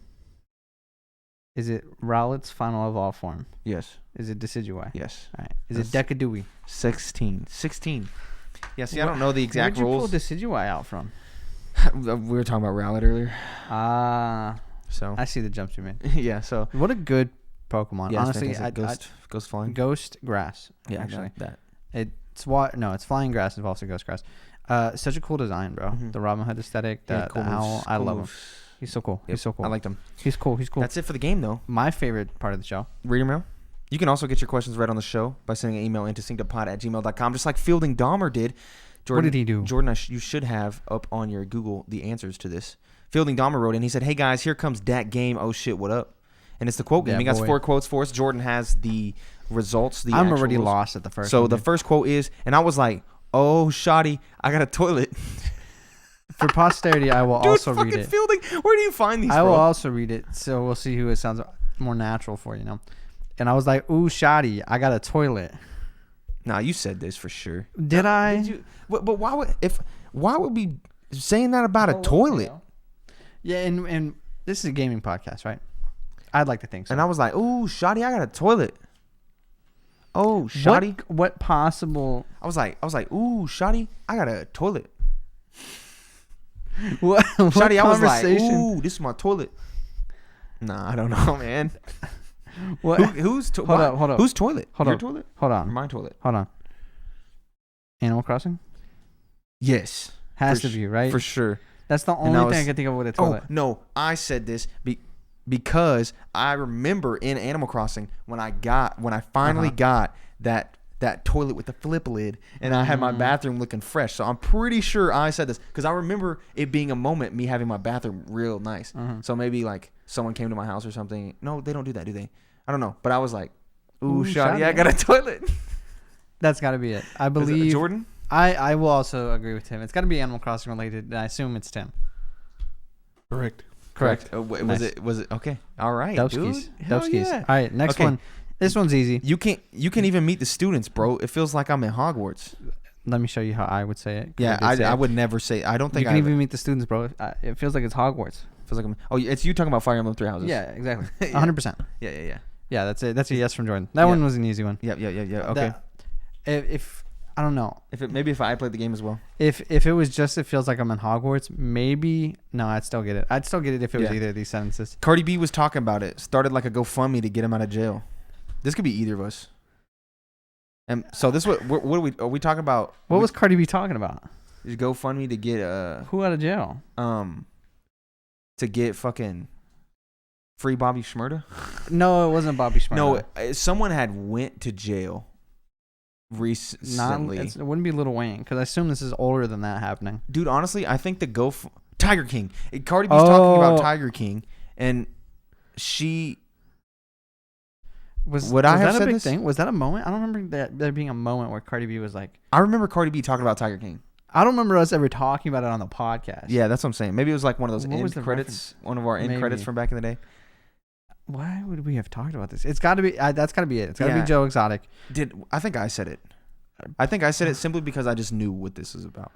Is it Rowlet's final evolved form? Yes. Is it Decidueye? Yes. All right. Is it Decadooey? 16. Yeah. See, I don't know the exact Where'd you rules. pull Decidueye out from? We were talking about Rowlet earlier. So I see the jumps you made. Yeah. So what a good Pokemon. yeah, Honestly, Ghost flying. Ghost grass. Yeah, actually, that. It's what? No, it's flying grass. Involves a ghost grass. Such a cool design, bro. Mm-hmm. The Robin Hood aesthetic. Cool the owl. I love moves. him. He's so cool. Yep. He's so cool. I liked him. He's cool. That's it for the game, though. My favorite part of the show. Reader mail. You can also get your questions read on the show by sending an email into synceduppod@gmail.com, just like Fielding Dahmer did. Jordan, what did he do? Jordan, you should have up on your Google the answers to this. Fielding Dahmer wrote in. He said, "Hey guys, here comes that game. Oh shit, what up?" And it's the quote game. He got 4 quotes for us. Jordan has the results. I'm already lost at the first. So the first quote is, and I was like, "Oh, shoddy, I got a toilet." For posterity, I will also read it. Fielding, where do you find these? I will also read it, so we'll see who it sounds more natural for. And I was like, "Ooh, shoddy, I got a toilet." Nah, you said this for sure. Did I? Did you? But why would be saying that about a toilet? Yeah, and this is a gaming podcast, right? I'd like to think so. And I was like, "Ooh, shoddy, I got a toilet." Oh, shoddy. What possible? I was like, "Ooh, shoddy, I got a toilet." What shoddy, I was like, conversation? "Ooh, this is my toilet." Nah, I don't know, man. What? Who's hold up. Whose toilet? Hold Your on. toilet? Hold Or on. my toilet? Hold on. Animal Crossing Yes. has to be right. For sure. That's the only thing I can think of with a toilet. Oh, no. I said this because I remember in Animal Crossing when I finally got that toilet with the flip lid and I had my bathroom looking fresh. So I'm pretty sure I said this because I remember it being a moment, me having my bathroom real nice. So maybe like someone came to my house or something. No, they don't do that, do they? I don't know. But I was like, ooh, shoddy, I got a toilet. That's got to be it. I believe. Jordan? I will also agree with Tim. It's got to be Animal Crossing related, and I assume it's Tim. Correct. Was it okay? All right, Dubskis. dude. Hell Dubskis. yeah. All right, next one. This one's easy. You can even meet the students, bro. It feels like I'm in Hogwarts. Let me show you how I would say it. Yeah, I would never say. I don't think you can even meet the students, bro. It feels like it's Hogwarts. Feels like I'm. Oh, it's you talking about Fire Emblem Three Houses. Yeah, exactly. 100%. Yeah. Yeah, that's it. That's a yes from Jordan. That one was an easy one. Yeah. Okay. If I don't know. If I played the game as well. If it was just it feels like I'm in Hogwarts, maybe no, I'd still get it. I'd still get it if it was either of these sentences. Cardi B was talking about it. Started like a GoFundMe to get him out of jail. This could be either of us. And so this what are we talking about? What was Cardi B talking about? Is GoFundMe to get who out of jail? To get fucking free Bobby Shmurda? No, it wasn't Bobby Shmurda. No, someone had went to jail recently. It wouldn't be Lil Wayne because I assume this is older than that happening. Dude, honestly, I think the Tiger King. Cardi B's talking about Tiger King, and she. Was that a big thing? Was that a moment? I don't remember there being a moment where Cardi B was like. I remember Cardi B talking about Tiger King. I don't remember us ever talking about it on the podcast. Yeah, that's what I'm saying. Maybe it was like one of those end credits, one of our end credits from back in the day. Why would we have talked about this? It's got to be. That's got to be it. It's got to be Joe Exotic. I think I said it. I think I said it simply because I just knew what this was about.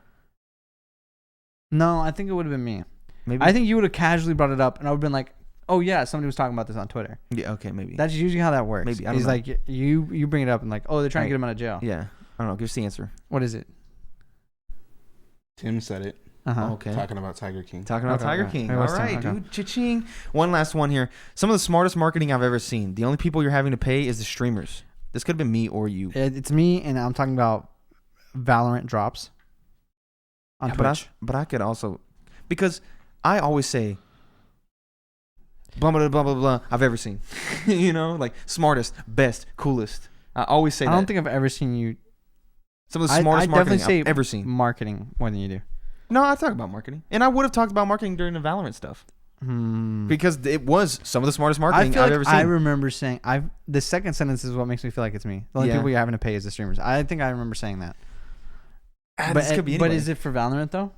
No, I think it would have been me. Maybe I think you would have casually brought it up, and I would have been like, "Oh yeah, somebody was talking about this on Twitter." Yeah. Okay. Maybe that's usually how that works. Maybe he's like you bring it up and like, "Oh, they're trying to get him out of jail." Yeah. I don't know. Give us the answer. What is it? Tim said it. Okay. Talking about Tiger King. All right, dude. Cha-ching. One last one here. Some of the smartest marketing I've ever seen. The only people you're having to pay is the streamers. This could have been me or you. It's me, and I'm talking about Valorant drops on Twitch. But I could also, because I always say, blah, blah, blah, blah, blah, I've ever seen. Like smartest, best, coolest. I always say that. I don't think I've ever seen you. Some of the smartest marketing I've ever seen. Marketing more than you do. No, I talk about marketing. And I would have talked about marketing during the Valorant stuff. Because it was some of the smartest marketing I've ever seen. I remember saying, the second sentence is what makes me feel like it's me. The only people you're having to pay is the streamers. I think I remember saying that. This could be anyway. But is it for Valorant, though?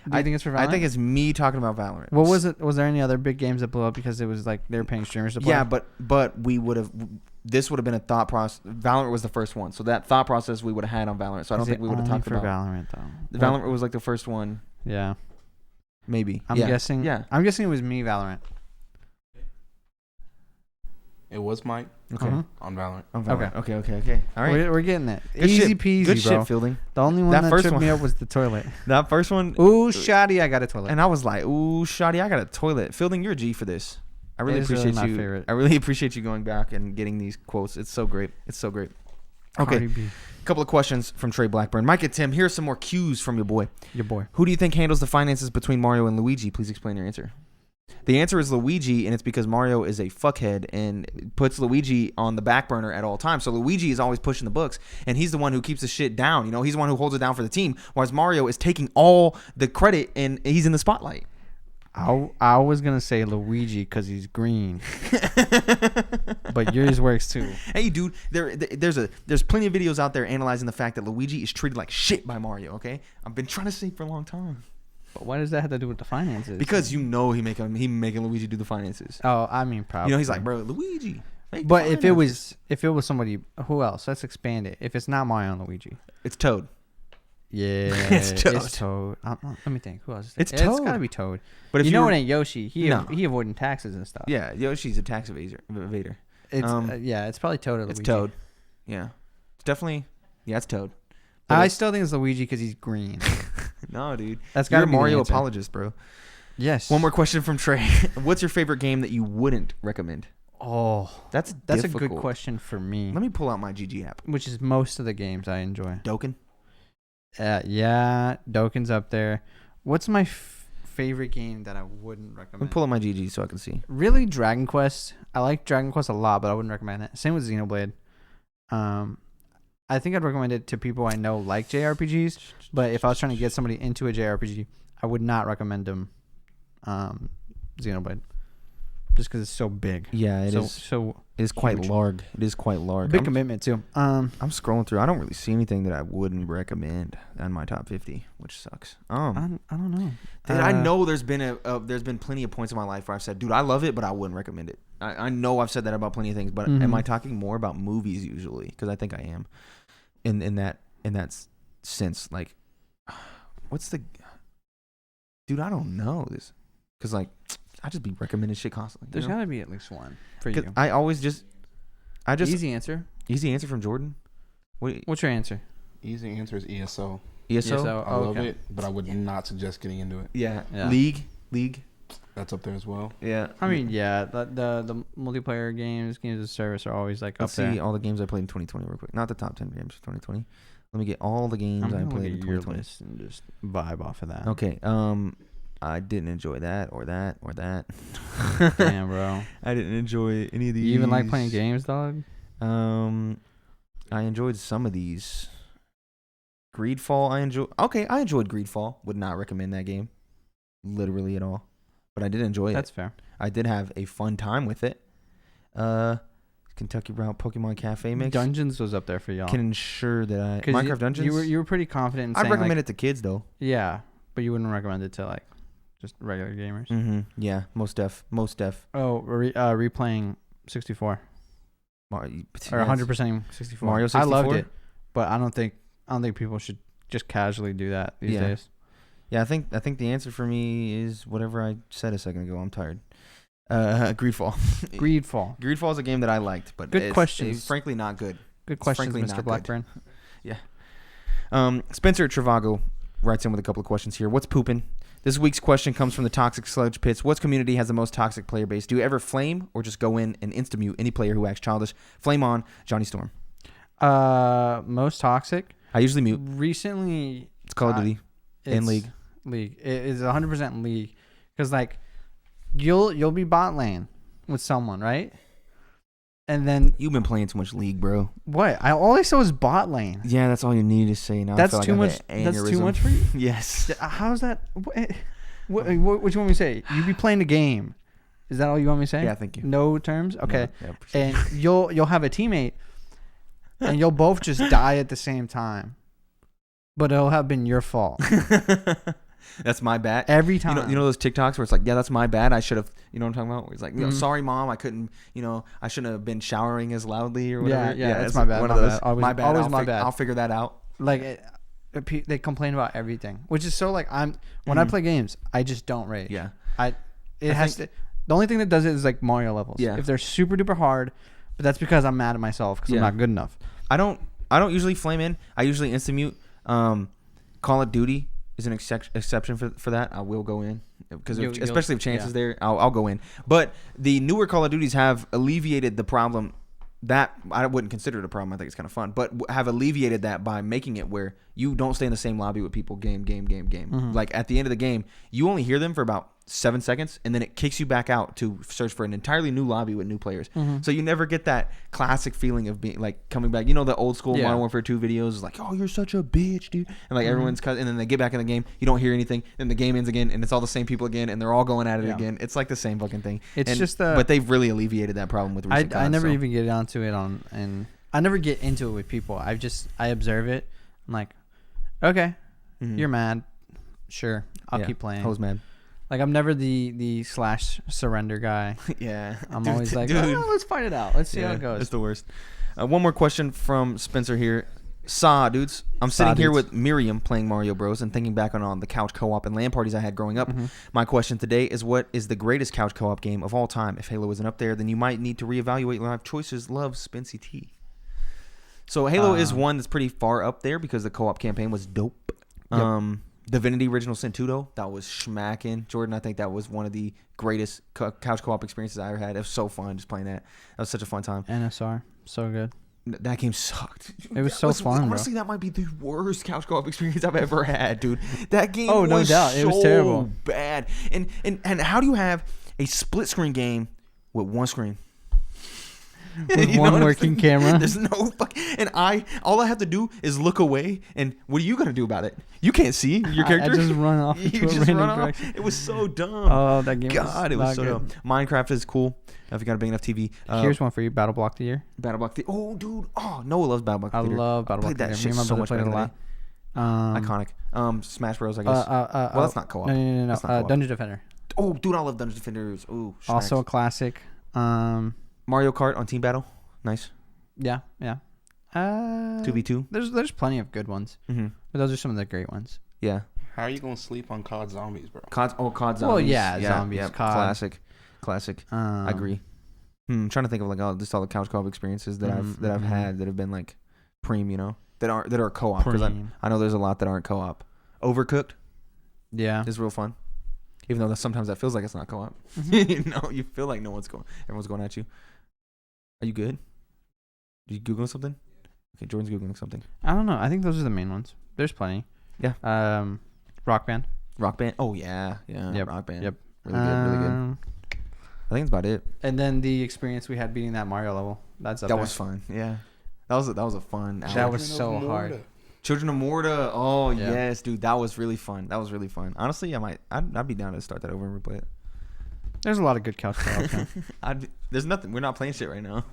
Do you think it's for Valorant? I think it's me talking about Valorant. What was it? Was there any other big games that blew up because it was like they were paying streamers to play? Yeah, but we would have. This would have been a thought process. Valorant was the first one, so that thought process we would have had on Valorant. So I don't think we would have talked about Valorant though. Valorant was like the first one. Yeah, maybe. I'm guessing. Yeah, I'm guessing it was me. Valorant. It was Mike. Okay. On Valorant. Okay. All right. We're getting it. Good Easy shit. peasy, Good bro. shit, Fielding. The only one that tripped me up was the toilet. That first one. Ooh, shoddy, I got a toilet. And I was like, ooh, shoddy, I got a toilet. Fielding, you're a G for this. I really appreciate really you. my favorite. I really appreciate you going back and getting these quotes. It's so great. Okay. Couple of questions from Trey Blackburn. Mike and Tim, here's some more cues from your boy. Who do you think handles the finances between Mario and Luigi? Please explain your answer. The answer is Luigi, and it's because Mario is a fuckhead and puts Luigi on the back burner at all times. So Luigi is always pushing the books, and he's the one who keeps the shit down. You know, he's the one who holds it down for the team, whereas Mario is taking all the credit and he's in the spotlight. I was gonna say Luigi because he's green, but yours works too. Hey, dude, there's plenty of videos out there analyzing the fact that Luigi is treated like shit by Mario. Okay, I've been trying to say for a long time. But what does that have to do with the finances? Because he making Luigi do the finances. Oh, I mean, probably. You know, he's like, bro, Luigi. But if it was somebody, who else? Let's expand it. If it's not Mario and Luigi, it's Toad. Yeah, it's Toad. It's Toad. Let me think. Who else? It's Toad. It's gotta be Toad. But if you know it ain't Yoshi. He avoiding taxes and stuff. Yeah, Yoshi's a tax evader. It's it's probably Toad or Luigi. It's Toad. Yeah, it's definitely. Yeah, it's Toad. But I still think it's Luigi because he's green. No, dude. That's gotta be You're a Mario the answer. apologist, bro. Yes. One more question from Trey. What's your favorite game that you wouldn't recommend? Oh, that's a good question for me. Let me pull out my GG app. Which is most of the games I enjoy. Dokkan? Yeah, Dokkan's up there. What's my favorite game that I wouldn't recommend? Let me pull out my GG so I can see. Really, Dragon Quest. I like Dragon Quest a lot, but I wouldn't recommend it. Same with Xenoblade. I think I'd recommend it to people I know like JRPGs, but if I was trying to get somebody into a JRPG, I would not recommend them Xenoblade. Just because it's so big. Yeah, it is quite large. It is quite large. Big commitment too. I'm scrolling through. I don't really see anything that I wouldn't recommend on my top 50, which sucks. I don't know. I know there's been plenty of points in my life where I've said, dude, I love it, but I wouldn't recommend it. I know I've said that about plenty of things, but am I talking more about movies usually? Because I think I am. In that sense, like, what's the dude? I don't know this because like I just be recommending shit constantly. There's gotta be at least one for you. I just easy answer. Easy answer from Jordan. What's your answer? Easy answer is ESO. ESO. I love it, but I would not suggest getting into it. Yeah. League. That's up there as well. Yeah. I mean, yeah, the multiplayer games of service are always like Let's up there. see all the games I played in 2020 real quick. Not the top 10 games of 2020. Let me get all the games I played in 2020 list and just vibe off of that. Okay. I didn't enjoy that or that. Damn, bro. I didn't enjoy any of these. You even like playing games, dog? I enjoyed some of these. Greedfall, I enjoyed Greedfall. Would not recommend that game. Literally at all. But I did enjoy it. That's fair. I did have a fun time with it. Kentucky Route Pokemon Cafe mix. Dungeons was up there for y'all. Can ensure that Minecraft Dungeons. You were pretty confident in I'd saying recommend it to kids though. Yeah, but you wouldn't recommend it to like just regular gamers. Mm-hmm. Yeah, most def. Oh, replaying 64 or 100% 64. Mario 64. I loved it, but I don't think people should just casually do that these days. Yeah, I think the answer for me is whatever I said a second ago. I'm tired. Greedfall. Greedfall is a game that I liked, but good questions. It's frankly not good. Good questions, Mr. Blackburn. Yeah. Spencer Travago writes in with a couple of questions here. What's pooping? This week's question comes from the Toxic Sludge Pits. What community has the most toxic player base? Do you ever flame or just go in and insta-mute any player who acts childish? Flame on, Johnny Storm. Most toxic? I usually mute. Recently, it's Call of Duty and League. It is 100% League, because like you'll be bot lane with someone, right? And then you've been playing too much League, bro. What? All I saw is bot lane. Yeah, that's all you need to say now. That's too much. That's too much for you. Yes. How's that? What you want me to say? You be playing the game. Is that all you want me to say? Yeah, thank you. No terms. Okay. Yeah, and you'll have a teammate, and you'll both just die at the same time, but it'll have been your fault. That's my bad. Every time. You know those TikToks where it's like, yeah, that's my bad. I should have, you know what I'm talking about? Where it's like, sorry, mom, I couldn't, I shouldn't have been showering as loudly or whatever. Yeah, that's my bad. One of those. Always my bad. I'll figure that out. Like, they complain about everything, which is so like when I play games, I just don't rage. Yeah. It has to. The only thing that does it is like Mario levels. Yeah. If they're super duper hard, but that's because I'm mad at myself because I'm not good enough. I don't usually flame in. I usually instant mute. Call of Duty is an exception for that. I will go in because especially if Chance is there, I'll go in. But the newer Call of Duties have alleviated the problem. That I wouldn't consider it a problem. I think it's kind of fun, but have alleviated that by making it where you don't stay in the same lobby with people. Game. Mm-hmm. Like at the end of the game, you only hear them for about 7 seconds, and then it kicks you back out to search for an entirely new lobby with new players. Mm-hmm. So you never get that classic feeling of being like coming back. You know the old school Modern Warfare 2 videos is like, oh, you're such a bitch, dude, and like everyone's cut, and then they get back in the game. You don't hear anything, then the game ends again, and it's all the same people again, and they're all going at it again. It's like the same fucking thing. But they've really alleviated that problem with recent I never even get onto it and I never get into it with people. I observe it. I'm like, okay, you're mad. Sure, I'll keep playing. I was mad. Like I'm never the / surrender guy. Yeah, I'm always like, let's find it out. Let's see how it goes. It's the worst. One more question from Spencer here. Dudes. I'm sitting here with Miriam playing Mario Bros. And thinking back on all the couch co-op and LAN parties I had growing up. Mm-hmm. My question today is, what is the greatest couch co-op game of all time? If Halo isn't up there, then you might need to reevaluate your life choices. Love, Spency T. So Halo is one that's pretty far up there because the co-op campaign was dope. Yep. Divinity Original Sin 2, though, that was schmacking. Jordan, I think that was one of the greatest couch co-op experiences I ever had. It was so fun just playing that. That was such a fun time. NSR, so good. That game sucked. It was so fun, honestly, that might be the worst couch co-op experience I've ever had, dude. That game no doubt. It was terrible. Bad. And how do you have a split screen game with one screen? With one working camera. There's no all I have to do is look away, and what are you gonna do about it? You can't see your character. I just run off into a random direction. It was so dumb. Oh, that game it was so dumb. Minecraft is cool if you got a big enough TV. Here's one for you, Battle Block the Year. Battle Block the Oh, dude. Oh, Noah loves Battle Block the Year. I love Battle Block the Year. That shit so much better than that. Iconic. Smash Bros, I guess. Well, that's not co-op. No. Dungeon Defender. Oh, dude, I love Dungeon Defenders. Oh, also a classic. Mario Kart on Team Battle. Nice. Yeah. 2v2. There's plenty of good ones. Mm-hmm. But those are some of the great ones. Yeah. How are you going to sleep on COD Zombies, bro? COD Zombies. Well, yeah, Zombies. Yeah, COD. Classic. I agree. I'm trying to think of like all the couch co-op experiences that I've had that have been like preem, that are co-op, because I know there's a lot that aren't co-op. Overcooked. Yeah. Is real fun. Even though sometimes that feels like it's not co-op. Mm-hmm. You feel like everyone's going at you. Are you good? Are you Googling something? Okay, Jordan's Googling something. I don't know. I think those are the main ones. There's plenty. Yeah. Rock Band. Oh, yeah. Yep. Rock Band. Yep. Really good. I think that's about it. And then the experience we had beating that Mario level. That was fun. Yeah. That was a fun. That was so hard. Children of Morta. Oh, yes, dude. That was really fun. Honestly, I'd be down to start that over and replay it. There's a lot of good couch co-op. There's nothing. We're not playing shit right now.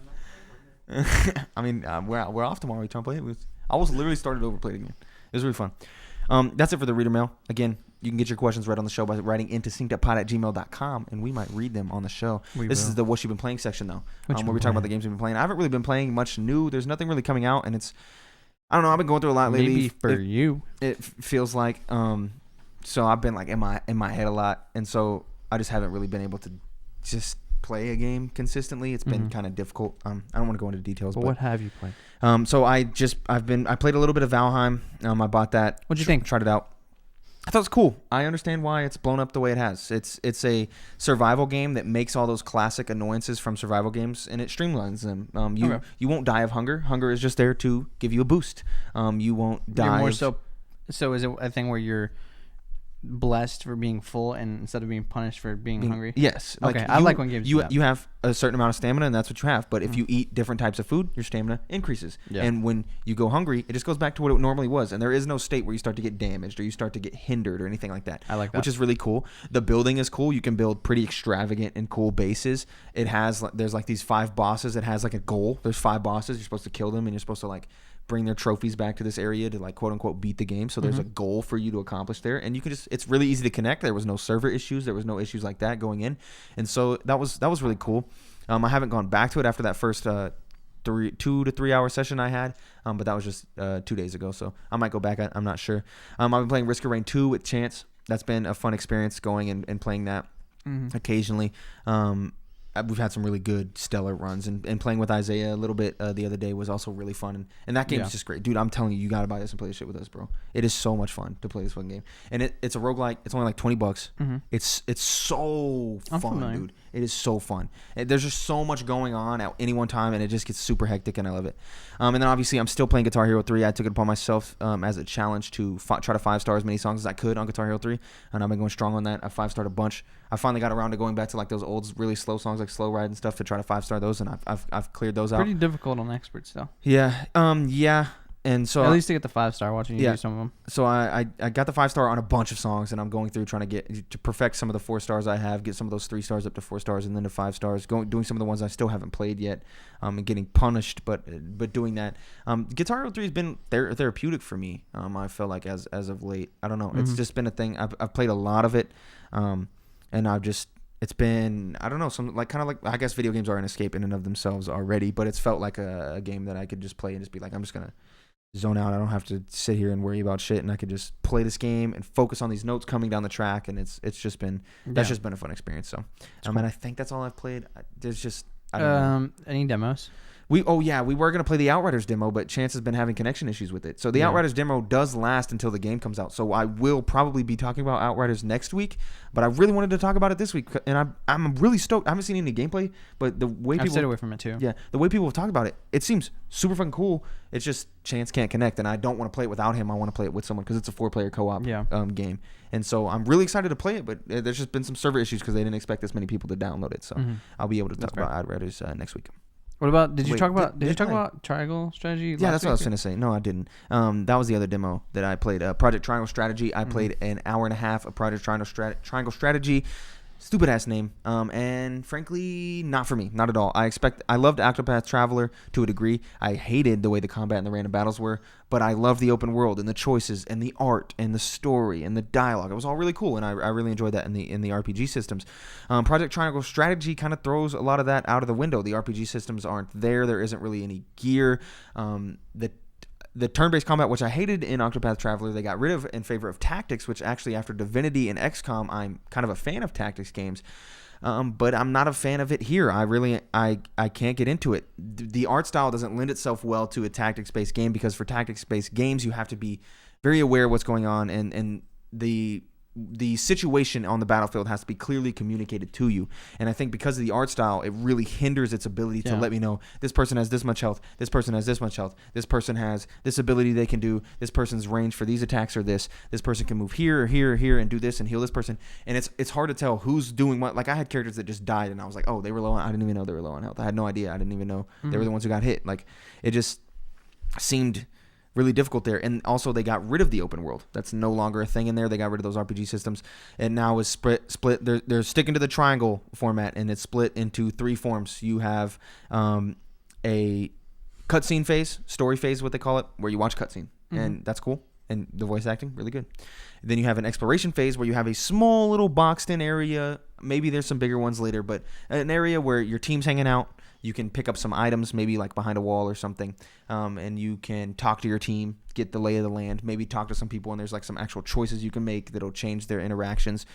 I mean, we're off tomorrow. You trying to play it? I was literally started over playing again. It was really fun. That's it for the reader mail. Again, you can get your questions read on the show by writing into synceduppod@gmail.com, and we might read them on the show. This is the What You've Been Playing section, though, where we talk about the games we've been playing. I haven't really been playing much new. There's nothing really coming out, and I don't know. I've been going through a lot lately. Maybe for you. It feels like. So I've been like in my head a lot, and so I just haven't really been able to just play a game consistently. It's been kind of difficult. I don't want to go into details, but what have you played? So I played a little bit of Valheim. I bought that. What'd you think? Tried it out. I thought it was cool. I understand why it's blown up the way it has. It's a survival game that makes all those classic annoyances from survival games, and it streamlines them. You won't die of hunger. Hunger is just there to give you a boost. You won't die. You're more so is it a thing where you're blessed for being full and instead of being punished for being hungry? Yes. Okay. I like when games do that. You have a certain amount of stamina, and that's what you have. But if you eat different types of food, your stamina increases. Yeah. And when you go hungry, it just goes back to what it normally was. And there is no state where you start to get damaged or you start to get hindered or anything like that. I like that. Which is really cool. The building is cool. You can build pretty extravagant and cool bases. There's like these 5 bosses. It has like a goal. There's 5 bosses. You're supposed to kill them, and you're supposed to like bring their trophies back to this area to like quote unquote beat the game. So there's a goal for you to accomplish there, and you can it's really easy to connect. There was no server issues. There was no issues like that going in, and so that was really cool. I haven't gone back to it after that first 2 to 3 hour session I had, but that was just 2 days ago. So I might go back. I'm not sure. I've been playing Risk of Rain 2 with Chance. That's been a fun experience going and playing that. occasionally. We've had some really good stellar runs, and playing with Isaiah a little bit the other day was also really fun, and that game is just great. Dude, I'm telling you, you gotta buy this and play this shit with us, bro. It is so much fun to play this fucking game, and it's a roguelike. It's only like $20. It's so fun, dude. It is so fun. There's just so much going on at any one time, and it just gets super hectic, and I love it. And then obviously I'm still playing Guitar Hero 3. I took it upon myself as a challenge to try to 5-star as many songs as I could on Guitar Hero 3, and I've been going strong on that. I 5-starred a bunch. I finally got around to going back to like those old really slow songs like Slow Ride and stuff to try to 5-star those, and I've cleared those out. Pretty difficult on experts though. Yeah. And so at least to get the 5-star watching you do some of them. So I got the 5-star on a bunch of songs, and I'm going through trying to perfect some of the 4 stars I have, get some of those 3 stars up to 4 stars, and then to 5 stars. Doing some of the ones I still haven't played yet, and getting punished, but doing that. Guitar Hero 3 has been therapeutic for me. I feel like as of late, I don't know, it's just been a thing. I've played a lot of it, and it's been, I don't know, some like kind of like, I guess video games are an escape in and of themselves already, but it's felt like a game that I could just play and just be like, I'm just gonna zone out. I don't have to sit here and worry about shit, and I could just play this game and focus on these notes coming down the track, and it's just been that's just been a fun experience. So cool. And I think that's all I've played. There's just I don't know. Any demos? We were gonna play the Outriders demo, but Chance has been having connection issues with it. So the Outriders demo does last until the game comes out. So I will probably be talking about Outriders next week, but I really wanted to talk about it this week, and I'm really stoked. I haven't seen any gameplay, but the way people I've stayed away from it too. Yeah, the way people have talked about it, it seems super fucking cool. It's just Chance can't connect, and I don't want to play it without him. I want to play it with someone because it's a 4-player co-op game, and so I'm really excited to play it. But there's just been some server issues because they didn't expect this many people to download it. So I'll be able to talk about Outriders next week. What about? Did you talk about Triangle Strategy? Yeah, that's what I was gonna say. No, I didn't. That was the other demo that I played. Project Triangle Strategy. I played an hour and a half of Project Triangle Strategy. Stupid ass name. And frankly, not for me. Not at all. I loved Octopath Traveler to a degree. I hated the way the combat and the random battles were, but I loved the open world and the choices and the art and the story and the dialogue. It was all really cool, and I really enjoyed that in the RPG systems. Project Triangle Strategy kind of throws a lot of that out of the window. The RPG systems aren't there. There isn't really any gear. The turn-based combat, which I hated in Octopath Traveler, they got rid of in favor of tactics, which actually after Divinity and XCOM, I'm kind of a fan of tactics games. But I'm not a fan of it here. I can't get into it. The art style doesn't lend itself well to a tactics-based game, because for tactics-based games, you have to be very aware of what's going on, and the situation on the battlefield has to be clearly communicated to you. And I think because of the art style, it really hinders its ability to let me know this person has this much health, this person has this much health, this person has this ability they can do, this person's range for these attacks are this person can move here or here or here and do this and heal this person. And it's hard to tell who's doing what. Like, I had characters that just died, and I was like, oh, they were low on, I didn't even know they were low on health. I had no idea. I didn't even know they were the ones who got hit. Like, it just seemed really difficult there. And also, they got rid of the open world. That's no longer a thing in there. They got rid of those RPG systems, and now is split. They're sticking to the triangle format, and it's split into 3 forms. You have a cutscene phase, story phase, what they call it, where you watch cutscene, and that's cool. And the voice acting, really good. Then you have an exploration phase where you have a small little boxed in area. Maybe there's some bigger ones later, but an area where your team's hanging out. You can pick up some items, maybe like behind a wall or something, and you can talk to your team, get the lay of the land, maybe talk to some people, and there's like some actual choices you can make that'll change their interactions,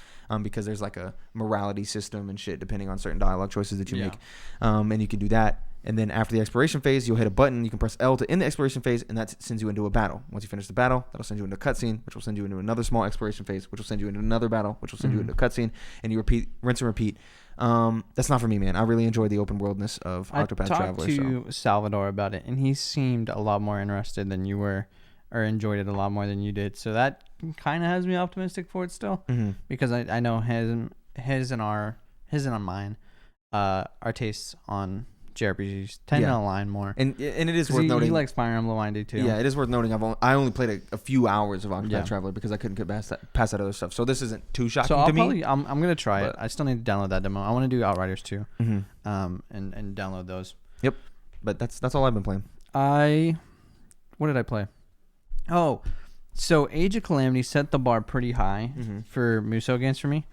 because there's like a morality system and shit depending on certain dialogue choices that you make, and you can do that. And then after the exploration phase, you'll hit a button. You can press L to end the exploration phase, and that sends you into a battle. Once you finish the battle, that'll send you into a cutscene, which will send you into another small exploration phase, which will send you into another battle, which will send you into a cutscene, and you rinse and repeat. That's not for me, man. I really enjoy the open worldness of Octopath Traveler. I talked to Salvador about it, and he seemed a lot more interested than you were, or enjoyed it a lot more than you did. So that kind of has me optimistic for it still, because I know his and mine, our tastes on JRPGs tend to align more, and it is worth noting. He likes Fire Emblem, I do too. Yeah, it is worth noting. I only played a few hours of Octopath Traveler because I couldn't get past that other stuff. So this isn't too shocking to me. I'm gonna try it. I still need to download that demo. I want to do Outriders too, and download those. Yep, but that's all I've been playing. What did I play? Oh, so Age of Calamity set the bar pretty high for Muso games for me.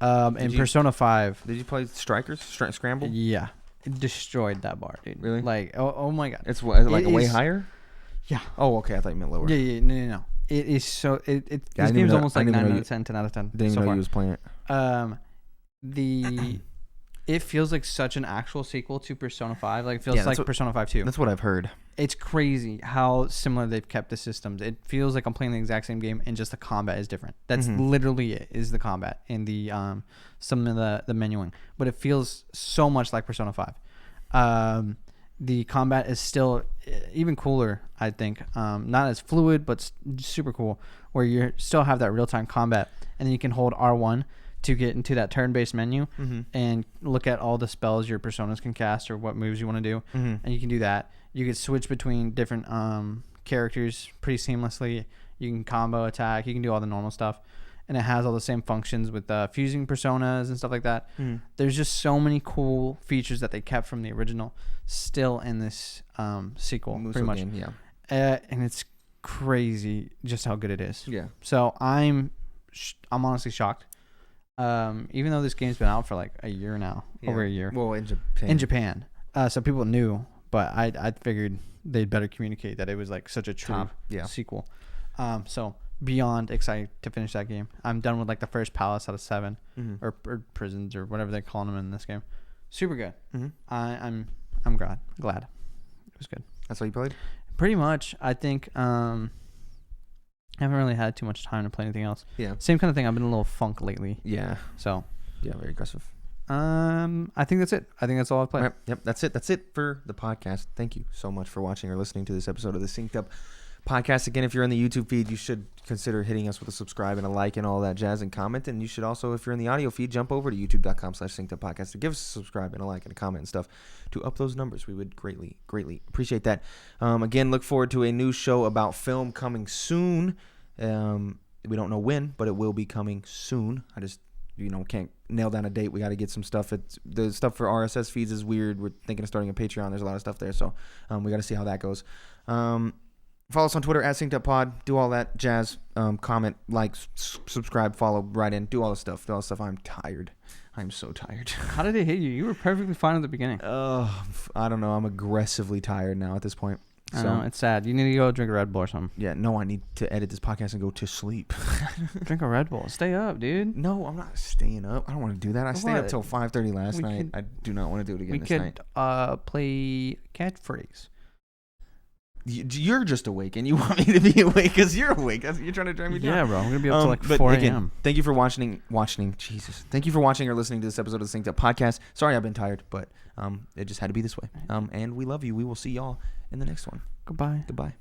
And Persona 5. Did you play Strikers? Scramble? Yeah. It destroyed that bar, dude. Really? Like, oh my god. Is it way higher? Yeah. Oh, okay. I thought you meant lower. Yeah. No. It is so. This game's almost like 9 out of 10, 10 out of 10. Didn't even know you was playing it. it feels like such an actual sequel to Persona 5. Like, it feels like Persona 5 2. That's what I've heard. It's crazy how similar they've kept the systems. It feels like I'm playing the exact same game, and just the combat is different. That's literally it, is the combat and the some of the menuing. But it feels so much like Persona 5. The combat is still even cooler, I think. Not as fluid, but super cool, where you still have that real-time combat, and then you can hold R1 to get into that turn-based menu and look at all the spells your personas can cast or what moves you want to do, and you can do that. You can switch between different characters pretty seamlessly. You can combo attack. You can do all the normal stuff, and it has all the same functions with fusing personas and stuff like that. There's just so many cool features that they kept from the original still in this sequel, Muso pretty much. Game, yeah. And it's crazy just how good it is. Yeah. So I'm honestly shocked. Even though this game's been out for like a year now, over a year. Well, in Japan. In Japan. So people knew, but I figured they'd better communicate that it was like such a true sequel. So beyond excited to finish that game. I'm done with like the first palace out of 7 or prisons or whatever they're calling them in this game. Super good. I'm glad. It was good. That's all you played? Pretty much. I think I haven't really had too much time to play anything else. Yeah. Same kind of thing. I've been a little funk lately. Yeah. So. Yeah, very aggressive. I think that's it. I think that's all I've played. Right. Yep, that's it. That's it for the podcast. Thank you so much for watching or listening to this episode of the Synced Up Podcast. Again, if you're on the YouTube feed, you should consider hitting us with a subscribe and a like and all that jazz and comment. And you should also, if you're in the audio feed, jump over to youtube.com/syncedupodcast to give us a subscribe and a like and a comment and stuff to up those numbers. We would greatly appreciate that. Again, look forward to a new show about film coming soon. We don't know when, but it will be coming soon. I just can't nail down a date. We got to get some stuff. The stuff for RSS feeds is weird. We're thinking of starting a Patreon. There's a lot of stuff there, so we got to see how that goes. Follow us on Twitter @synceduppod. Do all that jazz. Comment, like, subscribe, follow, write in, do all the stuff. I'm tired. I'm so tired. How did it hit you? You were perfectly fine at the beginning. I don't know. I'm aggressively tired now at this point. I know, it's sad. You need to go drink a Red Bull or something. Yeah, no, I need to edit this podcast and go to sleep. Drink a Red Bull. Stay up, dude. No, I'm not staying up. I don't want to do that. I stayed up till 5:30 last night. I do not want to do it again this night. We could play catchphrase. You're just awake, and you want me to be awake because you're awake. You're trying to drive me down. Yeah, bro. I'm going to be up till like 4 a.m. Thank you for watching. Jesus. Thank you for watching or listening to this episode of the Synced Up Podcast. Sorry I've been tired, but it just had to be this way. And we love you. We will see y'all in the next one. Goodbye. Goodbye.